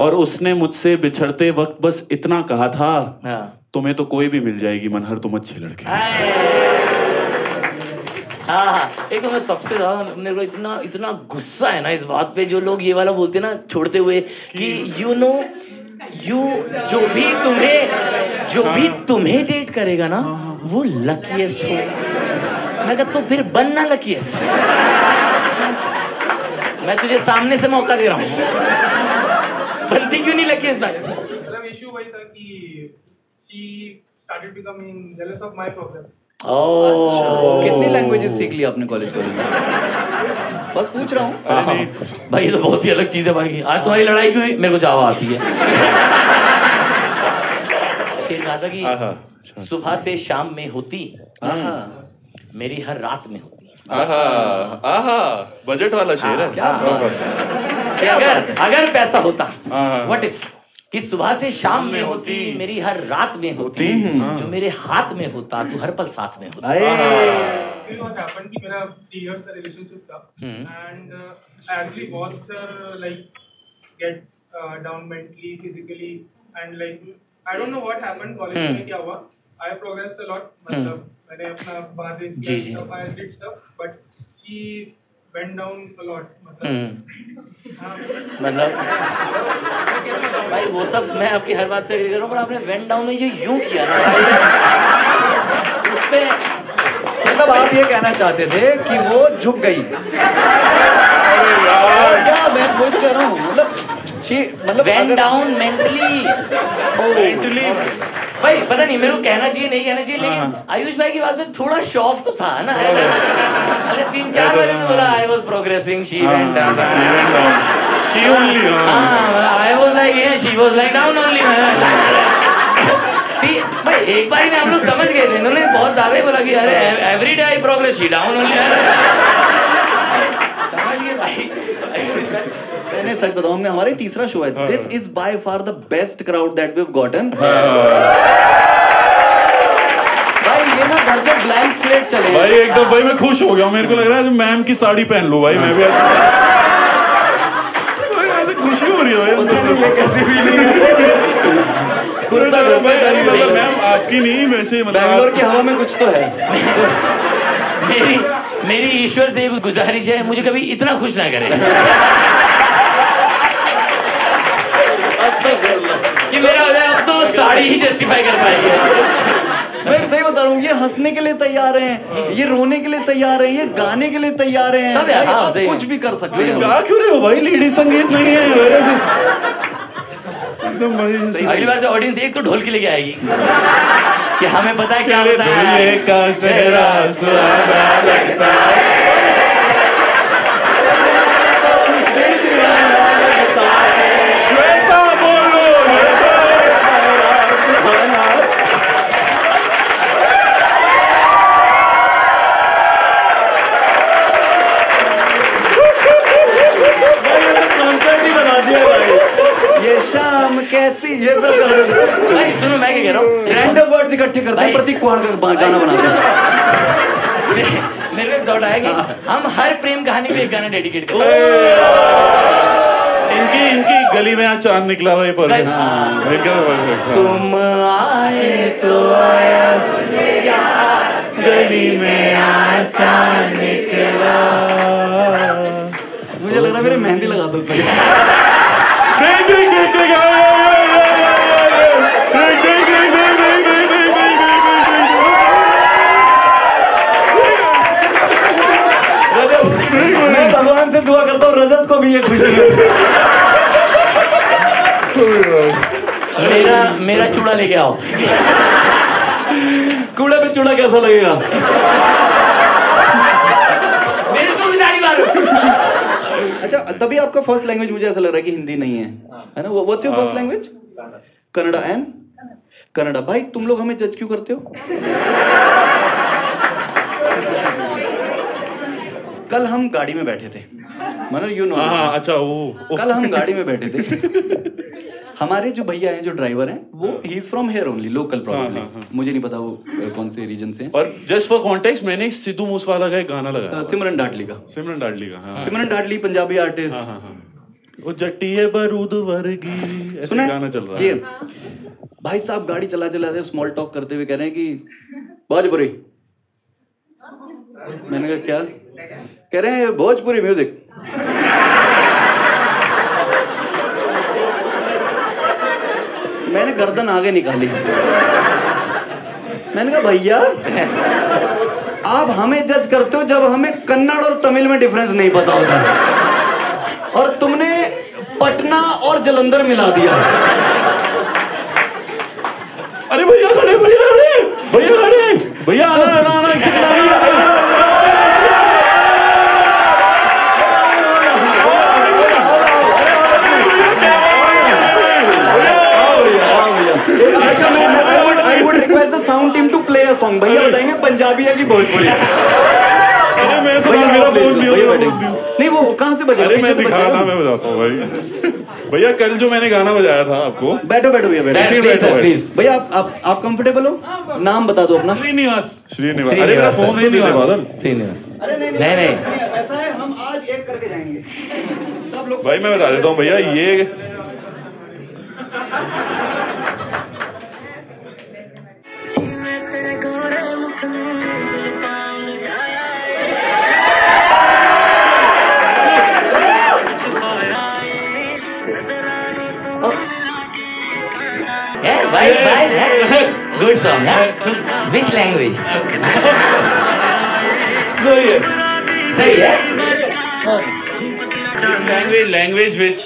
और उसने मुझसे बिछड़ते वक्त बस इतना कहा था, तुम्हें तो कोई भी मिल जाएगी मनहर, तुम अच्छे लड़के। हाँ, एक तो मैं सबसे ज्यादा मेरे को इतना गुस्सा है ना इस बात पे, जो लोग ये वाला बोलते ना छोड़ते हुए कि यू जो भी तुम्हें डेट करेगा ना वो लकीएस्ट हो। मैं कहता तो फिर बनना लकीएस्ट। मैं तुझे सामने से मौका दे रहा हूँ, बनती क्यों नहीं लकीएस्ट भाई? मतलब इशू वही था कि she started becoming jealous of my progress. कितनी लैंग्वेजेस सीख ली आपने कॉलेज में? बस पूछ रहा हूँ। भाई ये तो बहुत ही अलग चीज है भाई। आज तुम्हारी लड़ाई क्यों हुई? मेरे को जावा आती है। शेर कहा था कि सुबह से शाम में होती, मेरी हर रात में होती। बजट वाला शेर है। अगर पैसा होता, व्हाट इफ कि सुबह से शाम में होती, मेरी हर रात में होती, जो मेरे हाथ में होता तू हर पल साथ में होता। What happened कि मेरा 3 years का relationship था and I actually watched her like get down mentally, physically and like I don't know what happened college में क्या हुआ। I progressed a lot, मतलब मैंने अपना बाहर रेस किया, stuff I did stuff, but she went down a lot, मतलब भाई वो सब मैं आपकी हर बात से एग्री कर रहा हूँ, पर आपने वेंट डाउन में ये यूं किया ना भाई, उस पे मतलब आप ये कहना चाहते थे कि वो झुक गई। और क्या मैं वो कह रहा हूँ, मतलब वेंट डाउन मेंटली भाई पता नहीं मेरे को कहना चाहिए नहीं कहना चाहिए, लेकिन आयुष भाई की बात में थोड़ा शॉफ तो था ना। अरे 3-4 बार ने बोला I was progressing, she went down, she only, I was like yeah, she was like down only। भाई एक बार में हम लोग समझ गए थे, इन्होंने बहुत ज्यादा ही बोला कि अरे every day I progress, she down only. समझ गए भाई। मैंने सच बताऊं, हमने हमारे तीसरा शो है, this is by far the best crowd that we have gotten. भाई ये ना घर से ब्लैंक स्लेट चले भाई एकदम भाई मैं खुश हो गया, मेरे को लग रहा है मैम की साड़ी पहन लूं भाई, मैं भी ऐसे खुशी हो रही है भाई। ये कैसी फीलिंग है? कुर्ता मतलब मैम आपकी नहीं, वैसे मतलब बैंगलोर की हवा में कुछ तो है। मेरी ईश्वर से गुजारिश है, मुझे कभी इतना खुश ना करे कि मेरा अब तो साड़ी ही जस्टिफाई कर पाएगी। मैं सही बता रहा हूँ, ये हंसने के लिए तैयार हैं, ये रोने के लिए तैयार हैं, ये गाने के लिए तैयार हैं, सब यार, आप कुछ भी कर सकते हैं। गा क्यों रहे हो भाई, लेडी संगीत नहीं है वैसे एकदम भाई। अगली बार से ऑडियंस एक तो ढोलकी लेके आएगी कि हमें पता है क्या होता है। का सेहरा सुहाना लगता है, श्वेता बोलो ये शाम कैसी, ये सब कर रहे थे भाई। सुनो मैं क्या कह रहा हूँ, रैंडम वर्ड्स इकट्ठे करते हैं, प्रतीक कुहाड़ का गाना बनाते हैं। मेरे को एक थॉट आया कि हम हर प्रेम कहानी को एक गाना डेडिकेट करते हैं। इनकी गली में आज चांद निकला भाई पर तुम आए तो आया मुझे याद, गली में आज चांद निकला। मुझे लग रहा है मेरे मेहंदी लगा दो। मैं भगवान से दुआ करता हूँ रजत को भी ये खुशी है। मेरा चूड़ा लेके आओ। कूड़े पे चूड़ा कैसा लगेगा? मेरे को भी दाढ़ी मारो। अच्छा तभी आपका फर्स्ट लैंग्वेज मुझे ऐसा लग रहा है कि हिंदी नहीं है ना? What's your first language? Kannada. And Kannada. भाई तुम लोग हमें जज क्यों करते हो? कल हम गाड़ी में बैठे थे, मतलब यू नो। अच्छा वो कल हम गाड़ी में बैठे थे, हमारे जो भैया हैं, जो ड्राइवर हैं, वो he is from here only, local probably. मुझे नहीं पता वो कौन से रीजन से हैं। और जस्ट फॉर कॉन्टेक्स्ट मैंने सिद्धू मूसेवाला का एक गाना लगाया, सिमरन डाडली का। सिमरन डाडली का, हाँ। सिमरन डाडली पंजाबी आर्टिस्ट। वो जट्टी है बारूद वर्गी, ऐसे गाना चल रहा है। ये भाई साहब गाड़ी चला चलाते स्मॉल टॉक करते हुए कह रहे हैं कि भोजपुरी। मैंने कहा क्या? कह रहे हैं भोजपुरी म्यूजिक। मैंने गर्दन आगे निकाली। मैंने कहा भैया आप हमें जज करते हो जब हमें कन्नड़ और तमिल में डिफरेंस नहीं पता होता, और तुमने पटना और जलंधर मिला दिया। अरे भैया खड़े, भैया खड़े, भैया खड़े, भैया आना आना आना sound team to play a song. भैया बताएंगे पंजाबी है कि भोजपुरी? अरे मैं सुना, मेरा फोन दियो। नहीं वो कहाँ से बजा? अरे मैं दिखाना, मैं बताता हूँ भाई। भैया कल जो मैंने गाना बजाया था आपको, बैठो बैठो भैया बैठो। बैठो प्लीज भैया आप कंफर्टेबल हो? नाम बता दो अपना। श्रीनिवास। अरे मेरा फोन तो दे दे बादल। अरे नहीं ऐसा है, हम आज एक करके जाएंगे सब लोग। भाई मैं बता देता हूँ भैया, ये गुड सॉन्ग है। Which language? सही है। लैंग्वेज विच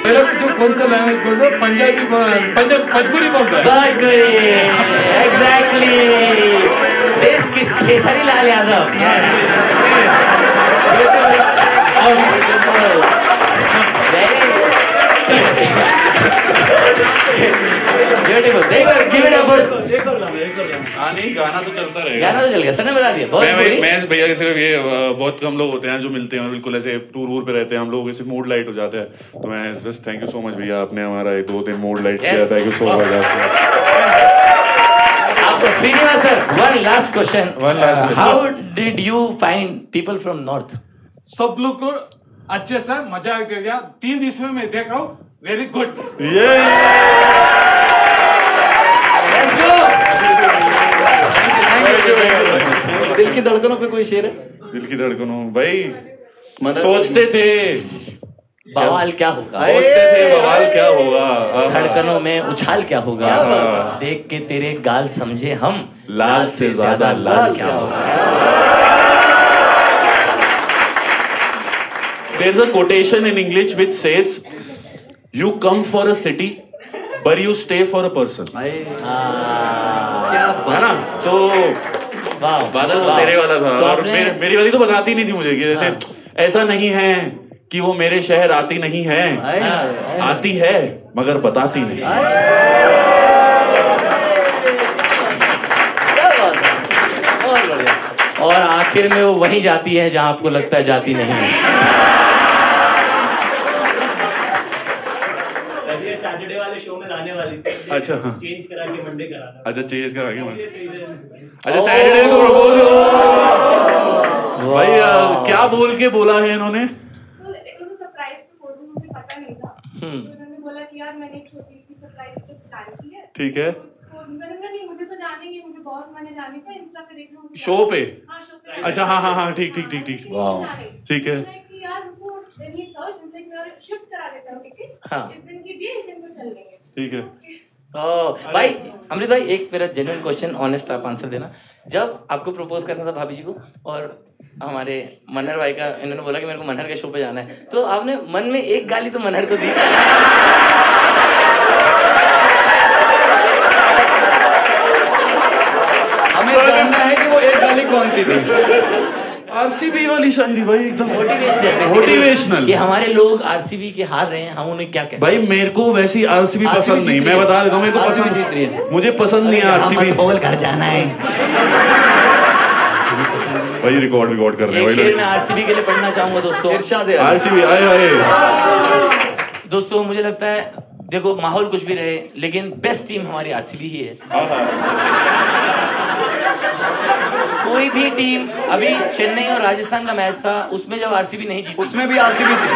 मेरा जो कौन सा लैंग्वेज बोल रहा है? पंजाबी भोजपुरी बोलता है। बहुत गुड, एग्जैक्टली। देश किस? खेसारी लाल यादव। ब्यूटीफुल। देखो, गिव इट अ बूस्ट। नहीं, गाना तो चलता रहेगा। गाना तो चल गया, सर ने बता दिया। मैं भैया सिर्फ ये बहुत कम लोग होते हैं जो मिलते हैं बिल्कुल ऐसे टूर वूर पे रहते हैं, हम लोग ऐसे मूड लाइट हो जाते हैं, तो मैं just thank you so much भैया, आपने हमारा 2 दिन मूड लाइट किया। थैंक यू सो मच आपको। Srinivas sir, one last question. How did you find people from north? सब लोग को अच्छे से मजा आ गया। 3 दिन में मैं देखा हूँ, वेरी गुड। Let's go. दिल की धड़कनों पे कोई शेर है? दिल की धड़कनों भाई, सोचते थे बवाल क्या होगा, सोचते थे बवाल क्या होगा, धड़कनों में उछाल क्या होगा, देख के तेरे गाल समझे हम लाल से ज्यादा लाल क्या होगा। There's a quotation in English which says, "You come for a city, but you stay for a person." क्या है ना? तो बादल तेरे वाला था, और मेरी वाली तो बताती नहीं थी मुझे कि जैसे ऐसा नहीं है कि वो मेरे शहर आती नहीं है, आती है मगर बताती नहीं। और आखिर में वो वहीं जाती है जहां आपको लगता है जाती नहीं है। सैटरडे वाले शो में लाने वाली थी। अच्छा हाँ, चेंज करा के मंडे कराना। अच्छा चेंज करा के अच्छा सैटरडे को प्रपोज हो भाई। क्या बोल के बोला है इन्होंने? तो it was a surprise proposal, मुझे पता नहीं था। तो उन्होंने बोला कि यार मैंने एक छोटी सी सरप्राइज ट्रिप प्लान की है। ठीक है। तो मैंने कहा नहीं, मुझे तो जाना ही है, मुझे बहुत मैंने जाने का, इंस्टा पे देख लूं। शो पे? हाँ, शो पे। अच्छा हाँ ठीक ठीक है। कि यार उनको then he searched and like मैं शिफ्ट करा देता हूँ टिकट। हाँ। इस दिन की भी इस दिन को चल लेंगे। ठीक है। भाई अमृत भाई, एक मेरा जेन्युइन क्वेश्चन, ऑनेस्ट आप आंसर देना। जब आपको प्रपोज करना था भाभी जी को और हमारे मनहर भाई का, इन्होंने बोला कि मेरे को मनहर के शो पे जाना है, तो आपने मन में एक गाली तो मनहर को दी? हमें जानना है कि वो एक गाली कौन सी थी। आरसीबी वाली शायरी भाई, एकदम मोटिवेशनल मोटिवेशनल कि हमारे लोग आरसीबी के हार रहे हैं, हम उन्हें क्या कहते भाई। मेरे को वैसी आरसीबी पसंद नहीं, मैं बता देता हूँ, मेरे को पसंद जीत रही है। मुझे पसंद नहीं है आरसीबी। बोल कर जाना है भाई, रिकॉर्ड कर रहे एक हैं शेर मैं आरसीबी के लिए पढ़ना चाहूंगा दोस्तों। इरशाद है आरसीबी आए दोस्तों, मुझे लगता है देखो माहौल कुछ भी रहे, लेकिन बेस्ट टीम हमारी आरसीबी ही है। कोई भी टीम, अभी चेन्नई और राजस्थान का मैच था, उसमें जब आरसीबी नहीं जीती, उसमें भी आरसीबी थी।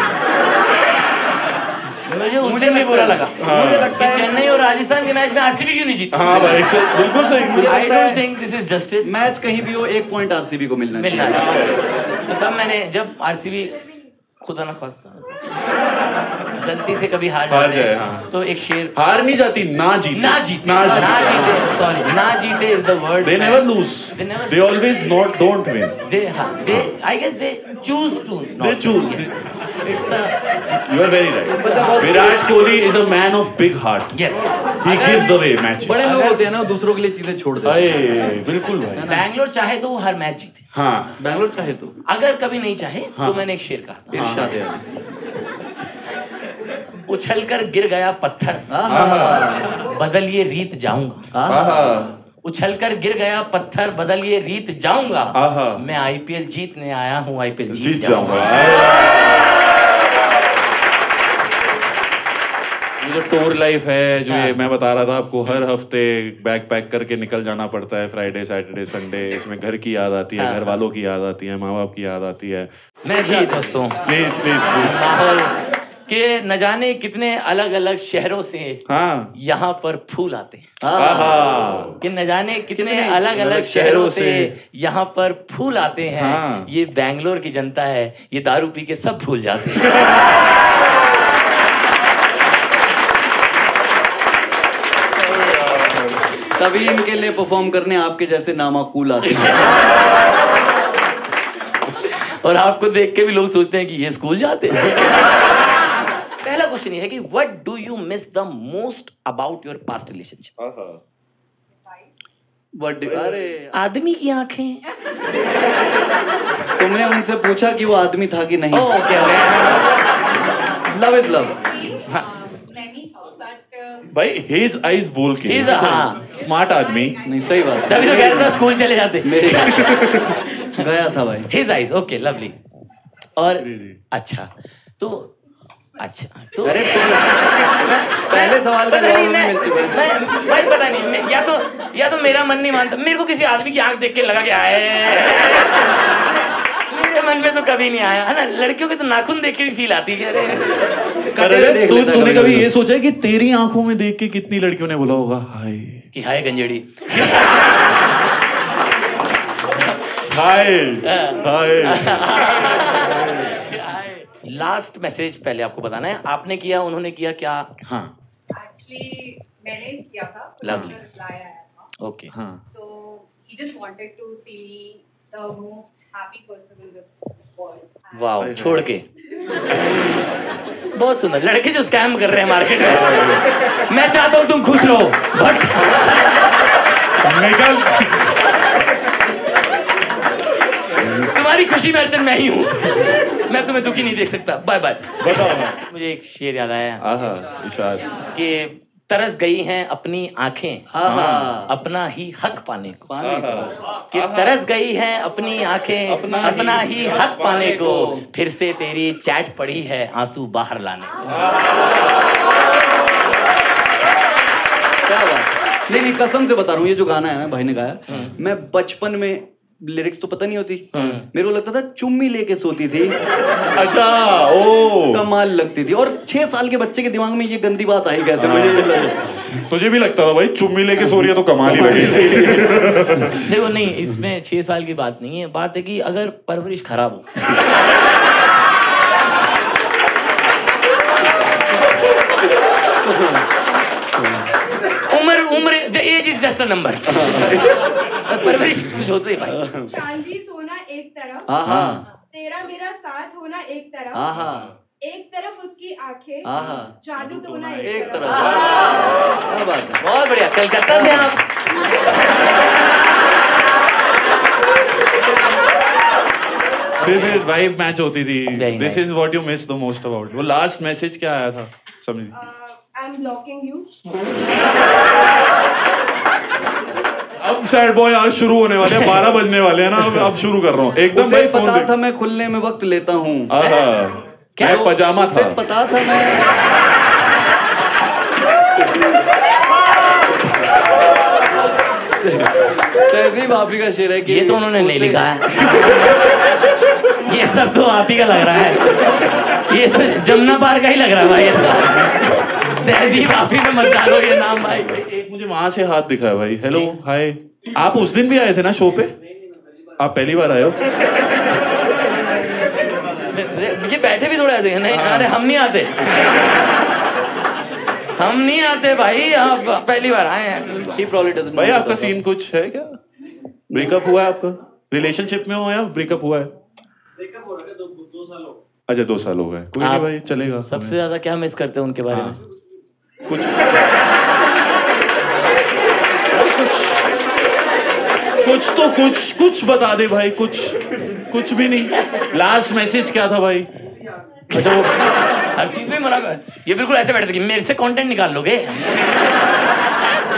मुझे उस दिन भी बुरा लगा। मुझे लगता है चेन्नई और राजस्थान के मैच में आरसीबी क्यों नहीं जीती? हाँ भाई, बिल्कुल सही। I don't think this is justice. Match कहीं भी हो, 1 पॉइंट आरसीबी को मिलना चाहिए। तो तब मैंने, जब आरसीबी खुदा ना खास्ता गलती से कभी हार जाए, हाँ। तो एक शेर, हार नहीं जाती, ना जीते सॉरी, ना जीते is the word. They never lose. They always don't win. I guess they choose to. They choose. Yes. It's a. You are very right. Virat Kohli is a man of big heart. Yes. He gives away matches. बड़े लोग होते हैं ना, दूसरों के लिए चीजें छोड़ देते हैं। बिल्कुल भाई। बैंगलोर चाहे तो वो हर मैच जीते। हाँ, बैंगलोर चाहे तो। अगर कभी नहीं चाहे तो मैंने एक शेर कहा था। इरशाद है। उछलकर गिर गया पत्थर, बदल ये रीत जाऊंगा। उछलकर गिर गया पत्थर, बदल ये रीत जाऊंगा। मैं आईपीएल जीतने आया हूँ, आईपीएल जीत जाऊंगा। टूर लाइफ है जो ये मैं बता रहा था आपको, हर हफ्ते बैग पैक करके निकल जाना पड़ता है, फ्राइडे सैटरडे संडे। इसमें घर की याद आती है, घर वालों की याद आती है, माँ बाप की याद आती है। मैं भी दोस्तों प्लीज प्लीज प्लीज माहौल के न जाने कितने अलग अलग शहरों से हाँ यहाँ पर फूल आते हैं, हाँ कि न जाने कितने अलग अलग शहरों से यहाँ पर फूल आते हैं। हाँ। ये बैंगलोर की जनता है, ये दारू पी के सब भूल जाते हैं। तभी इनके लिए परफॉर्म करने आपके जैसे नामाकूल आते हैं। और आपको देख के भी लोग सोचते हैं कि ये स्कूल जाते हैं। पहला क्वेश्चन ये है कि what do you miss the most about your past relationship? अरे आदमी की आंखें। तुमने उनसे पूछा कि वो आदमी था कि नहीं? Okay love is love. भाई हिज आइज बोल के His, हाँ। स्मार्ट आदमी। नहीं सही बात है। तभी तो कह रहा था स्कूल चले जाते। गया था भाई। His eyes, okay lovely. और अच्छा तो अरे पहले सवाल का जवाब हमें मिल चुका है। भाई पता नहीं, या तो मेरा मन नहीं मानता, मेरे को किसी आदमी की आंख देख के लगा कि आए, मेरे मन में तो कभी नहीं आया है ना। लड़कियों के तो नाखून देख के भी फील आती है। अरे तूने कभी ये सोचा है कि तेरी आंखों में देख के कितनी लड़कियों ने बोला होगा हाय कि हाय गंजेड़ी, हाय हाय। लास्ट मैसेज पहले आपको बताना है, आपने किया उन्होंने किया क्या? हाँ Actually, मैंने किया था। Lovely. reply आया था। ओके हाँ So he just wanted to see me the most happy person in this world. वाह, छोड़ के बहुत सुंदर लड़के जो स्कैम कर रहे हैं मार्केट में। मैं चाहता हूँ तुम खुश रहो, बट तुम्हारी खुशी में अर्चन मैं ही हूँ, मैं तुम्हें दुखी नहीं देख सकता। Bye bye. मुझे एक शेर याद आया कि तरस गई हैं अपनी आंखें अपना ही हक पाने को, कि तरस गई हैं अपनी आंखें अपना ही हक पाने को, फिर से तेरी चैट पड़ी है आंसू बाहर लाने को। क्या बात। नहीं कसम से बता रहा हूँ, ये जो गाना है ना भाई ने गाया, मैं बचपन में लिरिक्स तो पता नहीं होती, मेरे को लगता था चुम्मी लेके सोती थी। अच्छा ओ कमाल लगती थी। और 6 साल के बच्चे के दिमाग में ये गंदी बात आई कैसे? मुझे तुझे भी लगता था भाई चुम्मी लेके सो रही है तो कमाल ही लगी। देखो नहीं, इसमें 6 साल की बात नहीं है, बात है कि अगर परवरिश खराब हो उम्र age is just a number. परवरिश कुछ होते ही भाई। चांदी सोना एक तरफ, तेरा मेरा साथ होना एक तरफ, एक तरफ उसकी आंखें, जादू टोना एक तरफ। क्या बात है। बहुत बढ़िया। कलकत्ता से आप फिर वाइब मैच होती थी। Very this nice. Is what you miss the most about. वो लास्ट मैसेज क्या आया था समझिए? I am blocking you. अब सैड बॉय आज शुरू होने वाले हैं, 12 बजने वाले हैं ना, अब शुरू कर रहा हूँ एकदम। उसे पता था मैं खुलने में वक्त लेता हूँ। क्या पजामा उसे था? पता था मैं तहजीब आप ही का शेर है कि ये तो उन्होंने नहीं लिखा है। ये सब तो आप ही का लग रहा है, ये तो जमुना पार का ही लग रहा है भाई। ये तो तहजीब आप ही में मत डालो ये नाम भाई। एक मुझे वहां से हाथ दिखाया भाई। Hello hi. आप उस दिन भी आए थे ना शो पे? आप पहली बार आए हो? ये बैठे भी थोड़ा ऐसे नहीं, अरे हम नहीं आते, हम नहीं आते भाई, आप पहली बार आए हैं। भाई आपका सीन कुछ है क्या? ब्रेकअप हुआ है आपका? रिलेशनशिप में हो या ब्रेकअप हुआ है? ब्रेकअप हो रहा है 2 साल हो। अच्छा 2 साल हो गए। कोई नहीं भाई चलेगा। सबसे ज्यादा क्या मिस करते हैं उनके बारे में? कुछ बता दे भाई। कुछ भी नहीं। लास्ट मैसेज क्या था भाई? अच्छा वो हर चीज में मना कर, ये बिल्कुल ऐसे बैठे थे कि मेरे से कंटेंट निकाल लोगे।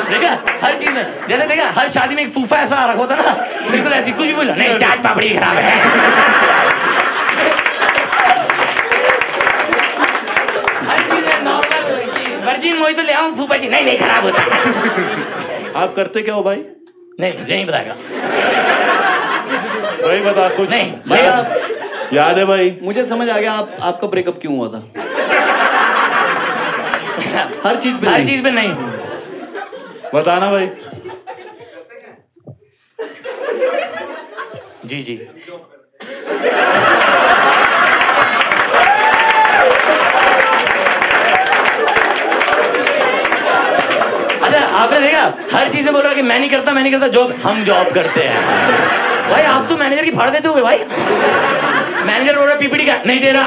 देखा हर चीज में, जैसे देखा हर शादी में एक फूफा ऐसा आ रखा होता ना, बिल्कुल ऐसी कुछ भी बोला नहीं, चाट पापड़ी खराब है। हर चीज में नॉर्मल वर्जिन मोहित तो ले आऊं फूफा जी? नहीं खराब होता है। आप करते क्या हो भाई? नहीं बताएगा भाई, बता कुछ। नहीं भाई आप याद है भाई? मुझे समझ आ गया आपका ब्रेकअप क्यों हुआ था। हर चीज पे नहीं। बताना भाई। जी अच्छा, आपने देखा हर चीज में बोल रहा कि मैं नहीं करता जॉब। हम जॉब करते हैं भाई। आप तो मैनेजर की फाड़ देते हो भाई। मैनेजर बोल रहा पीपीटी का नहीं दे रहा।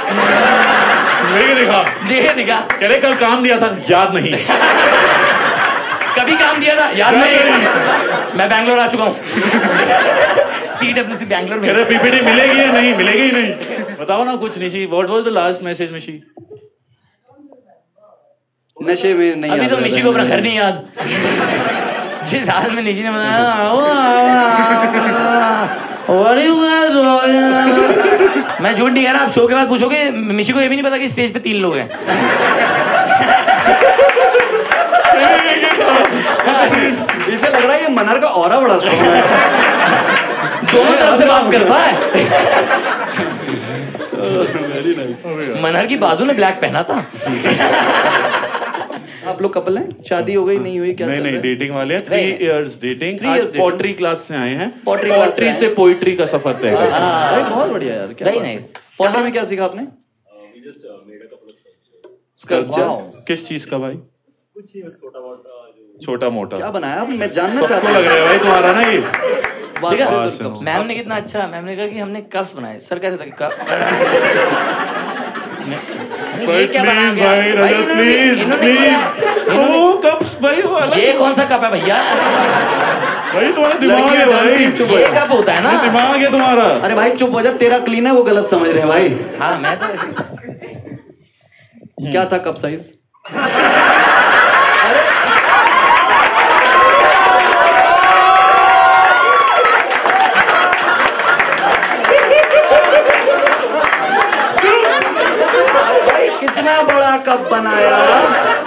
दिखा कह रहे कल काम दिया था, याद नहीं। कभी काम दिया था, याद नहीं। मैं बैंगलोर आ चुका हूँ। PWC बैंगलोर में। पीपीटी मिलेगी या नहीं? मिलेगी ही नहीं। बताओ ना कुछ Nishi. What was the last message मिशी? नशे में नहीं। अभी तो निशी को अपना घर नहीं याद। जिस हाल में निशी ने बताया मैं झूठ नहीं कह रहा। आप शो के बाद पूछोगे, मिशी को ये भी नहीं पता कि स्टेज पे 3 लोग हैं। इसे लग रहा है ये मनहर का ऑरा बड़ा स्ट्रॉन्ग है। दोनों तरफ से बात करता है। मनहर की बाजू ने ब्लैक पहना था। आप लोग कपल हैं? शादी हो गई नहीं हुई? क्या नहीं डेटिंग वाले हैं। 3 इयर्स डेटिंग। आज पोट्री क्लास से आए हैं। पोट्री से पोइट्री का सफर तय कर। भाई बहुत बढ़िया यार। Very nice. पोट्री में क्या सीखा आपने? स्कल्पचर्स। किस चीज का भाई? कुछ ही छोटा मोटा क्या बनाया आपने? मैं जानना चाहता हूँ। लग रहा है भाई तुम्हारा ना ये। मैम ने कितना अच्छा, मैम ने कहा कि हमने कप्स बनाए। सर कैसे था? ये क्या बना दिया? प्लीज तो कप्स भाई वो अलग। ये कौन सा कप है भैया? भाई तुम्हारा दिमाग है भाई। ये कप होता है ना? दिमाग है तुम्हारा। अरे भाई चुप हो जा, तेरा क्लीन है, वो गलत समझ रहे हैं भाई। हाँ मैं तो ऐसे। क्या था कप साइज? कितना बड़ा कप बनाया।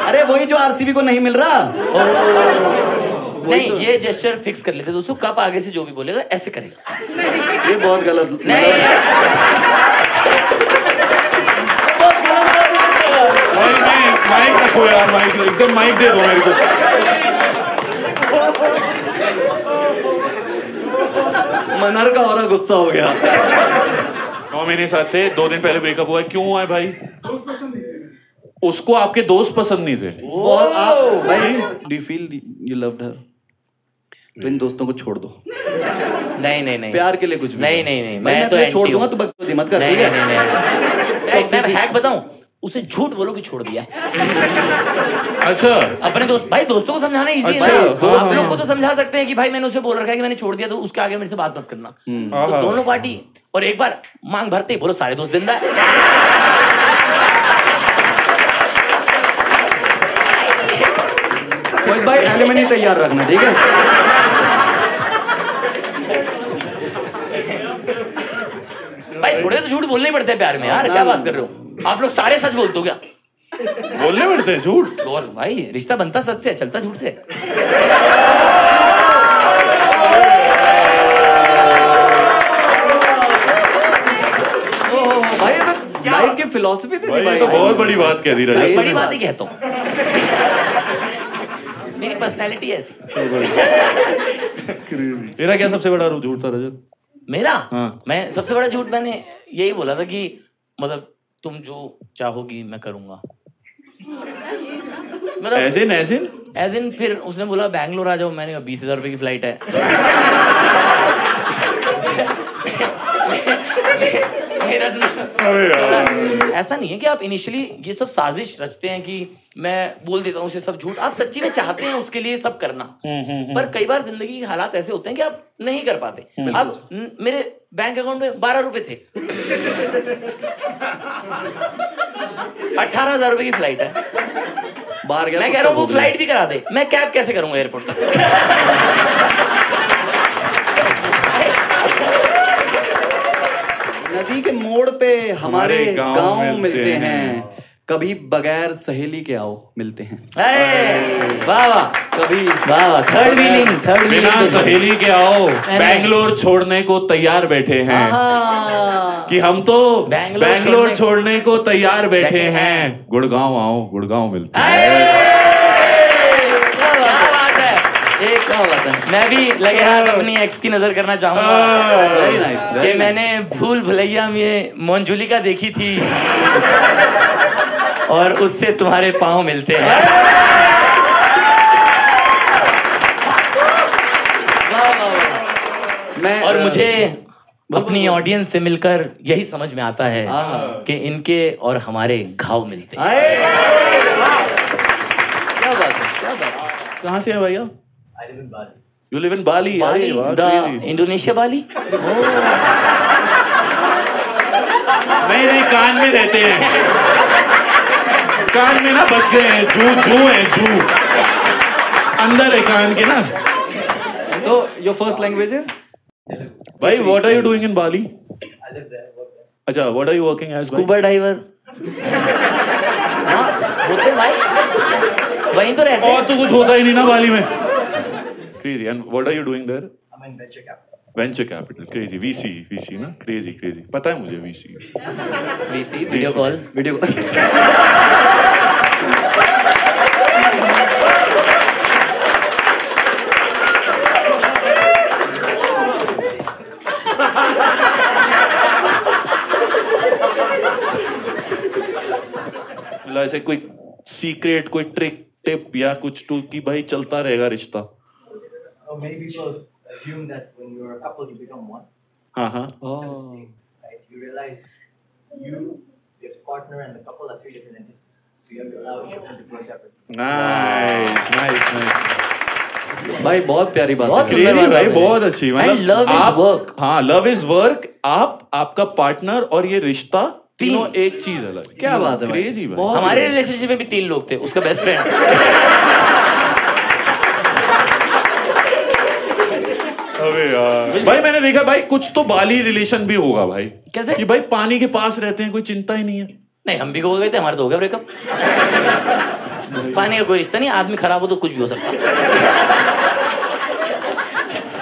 अरे वही जो आरसीबी को नहीं मिल रहा। नहीं ये जेस्चर फिक्स कर लेते दोस्तों। कप आगे से जो भी बोलेगा ऐसे करेगा। ये बहुत गलत। नहीं माइक रखो यार। माइक एकदम माइक दे दो मेरे को। मनहर का और गुस्सा हो गया। 9 महीने साथ थे, 2 दिन पहले ब्रेकअप हुआ है। क्यों हुआ है भाई? उसको आपके दोस्त पसंद नहीं थे। भाई do you feel you loved her? तो इन दोस्तों को छोड़ दो। नहीं प्यार के लिए कुछ भी नहीं मैं तो छोड़ दूंगा। तू बकवास मत कर। नहीं मैं हैक बताऊं, उसे झूठ बोलो कि छोड़ दिया। अच्छा अपने दोस्त भाई, दोस्तों को समझाना इजी है। आप लोग को तो समझा सकते हैं कि भाई मैंने उसे बोल रखा है कि मैंने छोड़ दिया, तो उसके आगे मेरे से बात मत करना। तो दोनों पार्टी और एक बार मांग भरते ही बोलो सारे दोस्त जिंदा है। कोई भाई एलिमनी तैयार रखना, ठीक है? भाई थोड़े तो झूठ बोलने ही पड़ते हैं प्यार में यार। क्या बात कर रहे हो आप लोग? सारे सच बोलते हो क्या? बोलने पड़ते हैं झूठ? और भाई रिश्ता बनता सच से, चलता झूठ से। भाई लाइफ की फिलॉसफी थी भाई। तो बहुत बड़ी बात कह दी रजत। बड़ी बात ही कहता हूँ। मेरी पर्सनैलिटी ऐसी। तेरा क्या सबसे बड़ा झूठ था रजत? मेरा? हाँ। मैं सबसे बड़ा झूठ मैंने यही बोला था कि मतलब तुम जो चाहोगी मैं करूंगा। मतलब एज इन फिर उसने बोला बैंगलोर आ जाओ। मैंने कहा 20,000 रुपए की फ्लाइट है। मेरा ऐसा नहीं है कि आप इनिशियली ये सब साजिश रचते हैं कि मैं बोल देता हूँ उसे सब झूठ। आप सच्ची में चाहते हैं उसके लिए सब करना, पर कई बार जिंदगी के हालात ऐसे होते हैं कि आप नहीं कर पाते। अब मेरे बैंक अकाउंट में 12 रुपए थे। 18,000 रुपए की फ्लाइट है। बाहर गया मैं कह रहा हूँ वो फ्लाइट भी करा दे, मैं कैब कैसे करूंगा एयरपोर्ट तक? नदी के मोड़ पे हमारे गांव मिलते हैं, कभी बगैर सहेली के आओ मिलते हैं। वाह वाह, कभी वाह, थर्ड मीनिंग बिना सहेली के आओ बैंगलोर छोड़ने को तैयार बैठे हैं कि हम तो बैंगलोर छोड़ने को तैयार बैठे हैं। गुड़गांव आओ, गुड़गांव मिलते हैं। मैं भी लगे हाथ अपनी एक्स की नजर करना चाहूंगा। वेरी नाइस कि मैंने भूल भुलैया में मोंजुलिका देखी थी और उससे तुम्हारे पाँव मिलते हैं। और मुझे अपनी ऑडियंस से मिलकर यही समझ में आता है कि इनके और हमारे घाव मिलते हैं। क्या बात है, क्या बात है। कहाँ से है भैया? You live in Bali. Bali, the Indonesia Bali. नहीं, कान में रहते हैं। कान में ना बस गए हैं। जू है, जू अंदर है कान के ना। तो your first language is? भाई, what are you doing in Bali? अच्छा, what are you working as? Scuba diver. होते भाई, वहीं तो रहते। और तो कुछ होता ही नहीं ना बाली में। Crazy. And what are you doing there? I'm in venture capital. Venture capital. Crazy. VC ना? Crazy. पता है मुझे VC. Video call. मतलब ऐसे कोई सीक्रेट, कोई ट्रिक टिप या कुछ तो कि भाई चलता रहेगा रिश्ता। Many people assume that when you're a couple, you become one. हाँ। Right? You realize you, your partner, and the couple are three different entities. So you have to allow each of them to grow separately. Nice. भाई बहुत प्यारी बात बहुत है। सुंदर भाई, बहुत अच्छी। मतलब love is work. हाँ, लव इज वर्क। आपका पार्टनर और ये रिश्ता तीनों एक चीज अलग। क्या बात है भाई। क्रेजी भाई। हमारे रिलेशनशिप में भी 3 लोग थे, उसका बेस्ट फ्रेंड। अबे यार भाई, मैंने देखा भाई कुछ तो बाली रिलेशन भी होगा भाई। कैसे? कि भाई पानी के पास रहते हैं, कोई चिंता ही नहीं है। नहीं, हम भी हो गए थे, हमारा तो हो गया ब्रेकअप। पानी का कोई रिश्ता नहीं, आदमी खराब हो तो कुछ भी हो सकता है।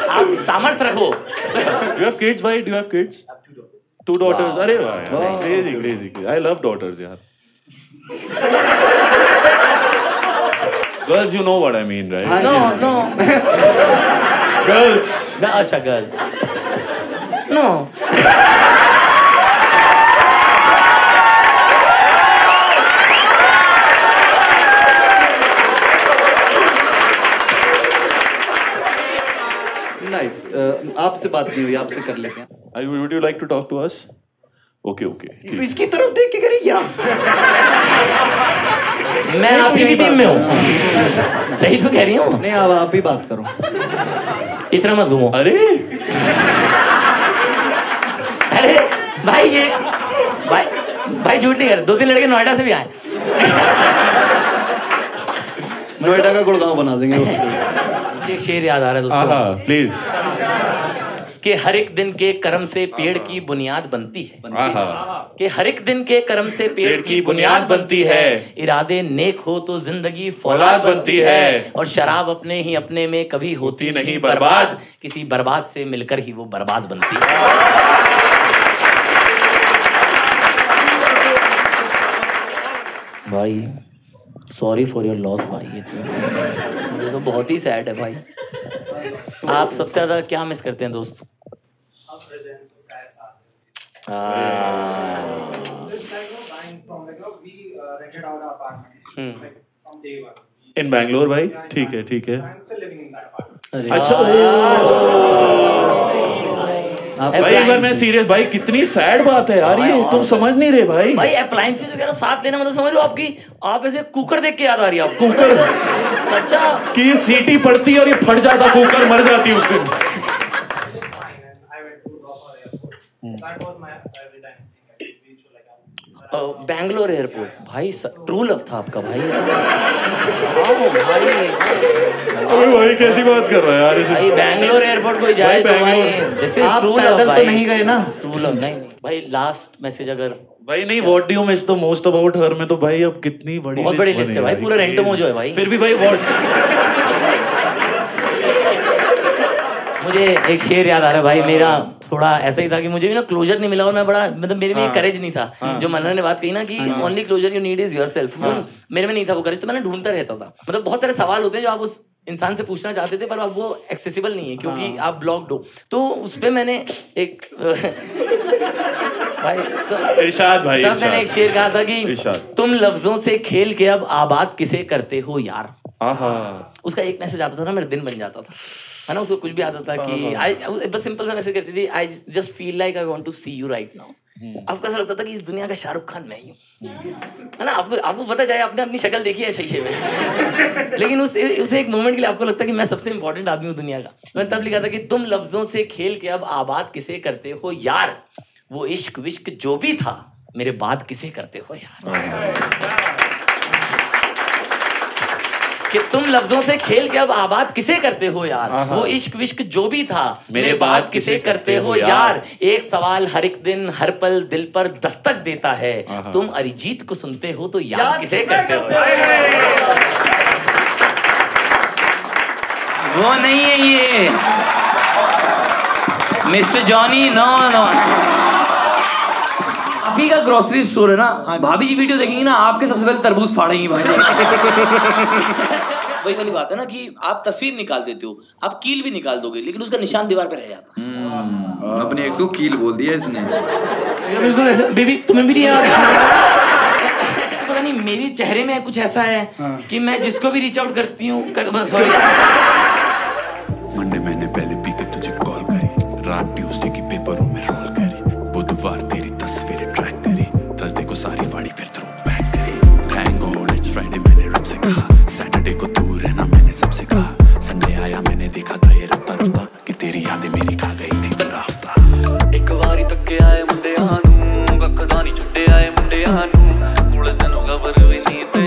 आप सामर्थ्य रखो। You have kids, भाई? Do you have kids? Two daughters. अरे वाह, crazy. I love daughters यार। Girls, you know what I mean, right? No. Girls. अच्छा, गर्ल्स। No. Nice. आपसे बात नहीं हुई, आपसे कर लेते हैं। Would you like to talk to us? Okay. इसकी तरफ देख के करिए क्या? मैं आपकी भी टीम में हूँ। सही तो कह रही हूँ। नहीं, अब आप ही बात करो। इतना मत घूमो। अरे भाई, ये भाई झूठ नहीं कर। 2-3 लड़के नोएडा से भी आए। नोएडा का गुड़गांव बना देंगे। मुझे एक शेर याद आ रहा है दोस्तों। प्लीज। कि हर एक दिन के कर्म से पेड़ की बुनियाद बनती है। कि हर एक दिन के कर्म से पेड़ की बुनियाद बनती है। इरादे नेक हो तो जिंदगी फौलाद बनती है। और शराब अपने ही अपने में कभी होती नहीं बर्बाद। किसी बर्बाद से मिलकर ही वो बर्बाद बनती है। भाई, सॉरी फॉर योर लॉस भाई। ये तो बहुत ही सैड है भाई। आप सबसे ज्यादा क्या मिस करते हैं दोस्त? इन बैंगलोर भाई। ठीक है। अच्छा भाई, एक बार मैं सीरियस भाई, कितनी सैड बात है यार ये। तुम समझ नहीं रहे भाई। भाई अप्लायंसेस वगैरह साथ लेना मतलब समझ लो आप ऐसे कुकर देख के याद आ रही है। कुकर सच्चा कि सीटी पड़ती है और ये फट जाता, कुकर मर जाती उस दिन। बैंगलोर एयरपोर्ट भाई, ट्रू लव था आपका भाई। भाई कैसी बात कर रहा है यार। भाई बैंगलोर एयरपोर्ट कोई जाए तो भाई दिस इज ट्रू लव। तो नहीं गए ना? ट्रू लव नहीं भाई। लास्ट मैसेज अगर भाई नहीं, what do you miss the most about her में तो भाई अब कितनी बड़ी बहुत बड़ी लिस्ट है भाई, पूरा रेंटमो जो है भाई। फिर भी भाई व्हाट, मुझे एक शेर याद आ रहा है भाई, मेरा थोड़ा ऐसा ही था कि मुझे भी ना क्लोजर नहीं मिला और मैं बड़ा मतलब मेरे में एक करेज नहीं था। जो मन्ना ने बात कही ना कि only closure you need is yourself, मेरे में नहीं था वो करेज, तो मैंने ढूंढता रहता था। मतलब बहुत सारे सवाल होते हैं जो आप उस इंसान से पूछना चाहते थे पर अब वो एक्सेसिबल नहीं है क्योंकि आप ब्लॉक्ड हो, तो उस पे मैंने एक भाई तो इरशाद भाई, तब मैंने एक शेर कहा था कि तुम लफ्जों से खेल के अब आबाद किसे करते हो यार। उसका एक मैसेज आता था ना, मेरा दिन बन जाता था, है ना। उसको कुछ भी आता था कि आई बस सिंपल सा मैसेज करती थी, I just feel like I want to see you right now. आपको ऐसा लगता था कि इस दुनिया का शाहरुख खान मैं ही हूँ, है ना। आपको पता चाहे आपने अपनी शक्ल देखी है शीशे में लेकिन उसे एक मोमेंट के लिए आपको लगता है कि मैं सबसे इंपॉर्टेंट आदमी हूँ दुनिया का। मैंने तब लिखा था कि तुम लफ्जों से खेल के अब आबाद किसे करते हो यार, वो इश्क विश्क जो भी था मेरे बाद किसे करते हो यार। कि तुम लफ्जों से खेल के अब आबाद किसे करते हो यार, वो इश्क विश्क जो भी था मेरे बाद किसे करते हो यार। एक सवाल हर एक दिन हर पल दिल पर दस्तक देता है, तुम अरिजीत को सुनते हो तो याद किसे करते हो। वो नहीं है ये मिस्टर जॉनी, नो नो। आप ही का ग्रोसरी स्टोर है ना, भाभी जी वीडियो देखेंगी ना आपके सबसे पहले तरबूज फाड़ेंगी भाई। वही वाली बात है ना कि आप तस्वीर निकाल देते हो, आप कील भी निकाल दोगे लेकिन उसका निशान दीवार पे रह जाता। अपने एक्स को कील बोल दिया इसने। बिल्कुल ऐसा बेबी, तुम्हें भी नहीं याद? पता नहीं मेरे चेहरे में कुछ ऐसा है कि मैं जिसको भी रीच आउट करती हूँ सॉरी। मंडे मैंने पहले पी के तुझे कॉल करी, रात ट्यूसडे की पेपरों में रोल करी, बुधवार तेरी तस्वीरें ट्रैक करी, थर्सडे को सारी फाड़ी फिर थ्रो बैक करी, थैंक गॉड इट्स फ्राइडे मैंने रब से कहा, सैटरडे को दूर रहना मैंने सबसे कहा, संडे आया मैंने देखा था ये रफ्ता रफ्ता कि तेरी यादें मेरी खा गई थी पूरा हफ्ता। एक बारी तक के आए मुंडे आनू, कखदा नहीं छुट्टे आए मुंडे आनू, पूरे दिनों खबर भी नहीं ते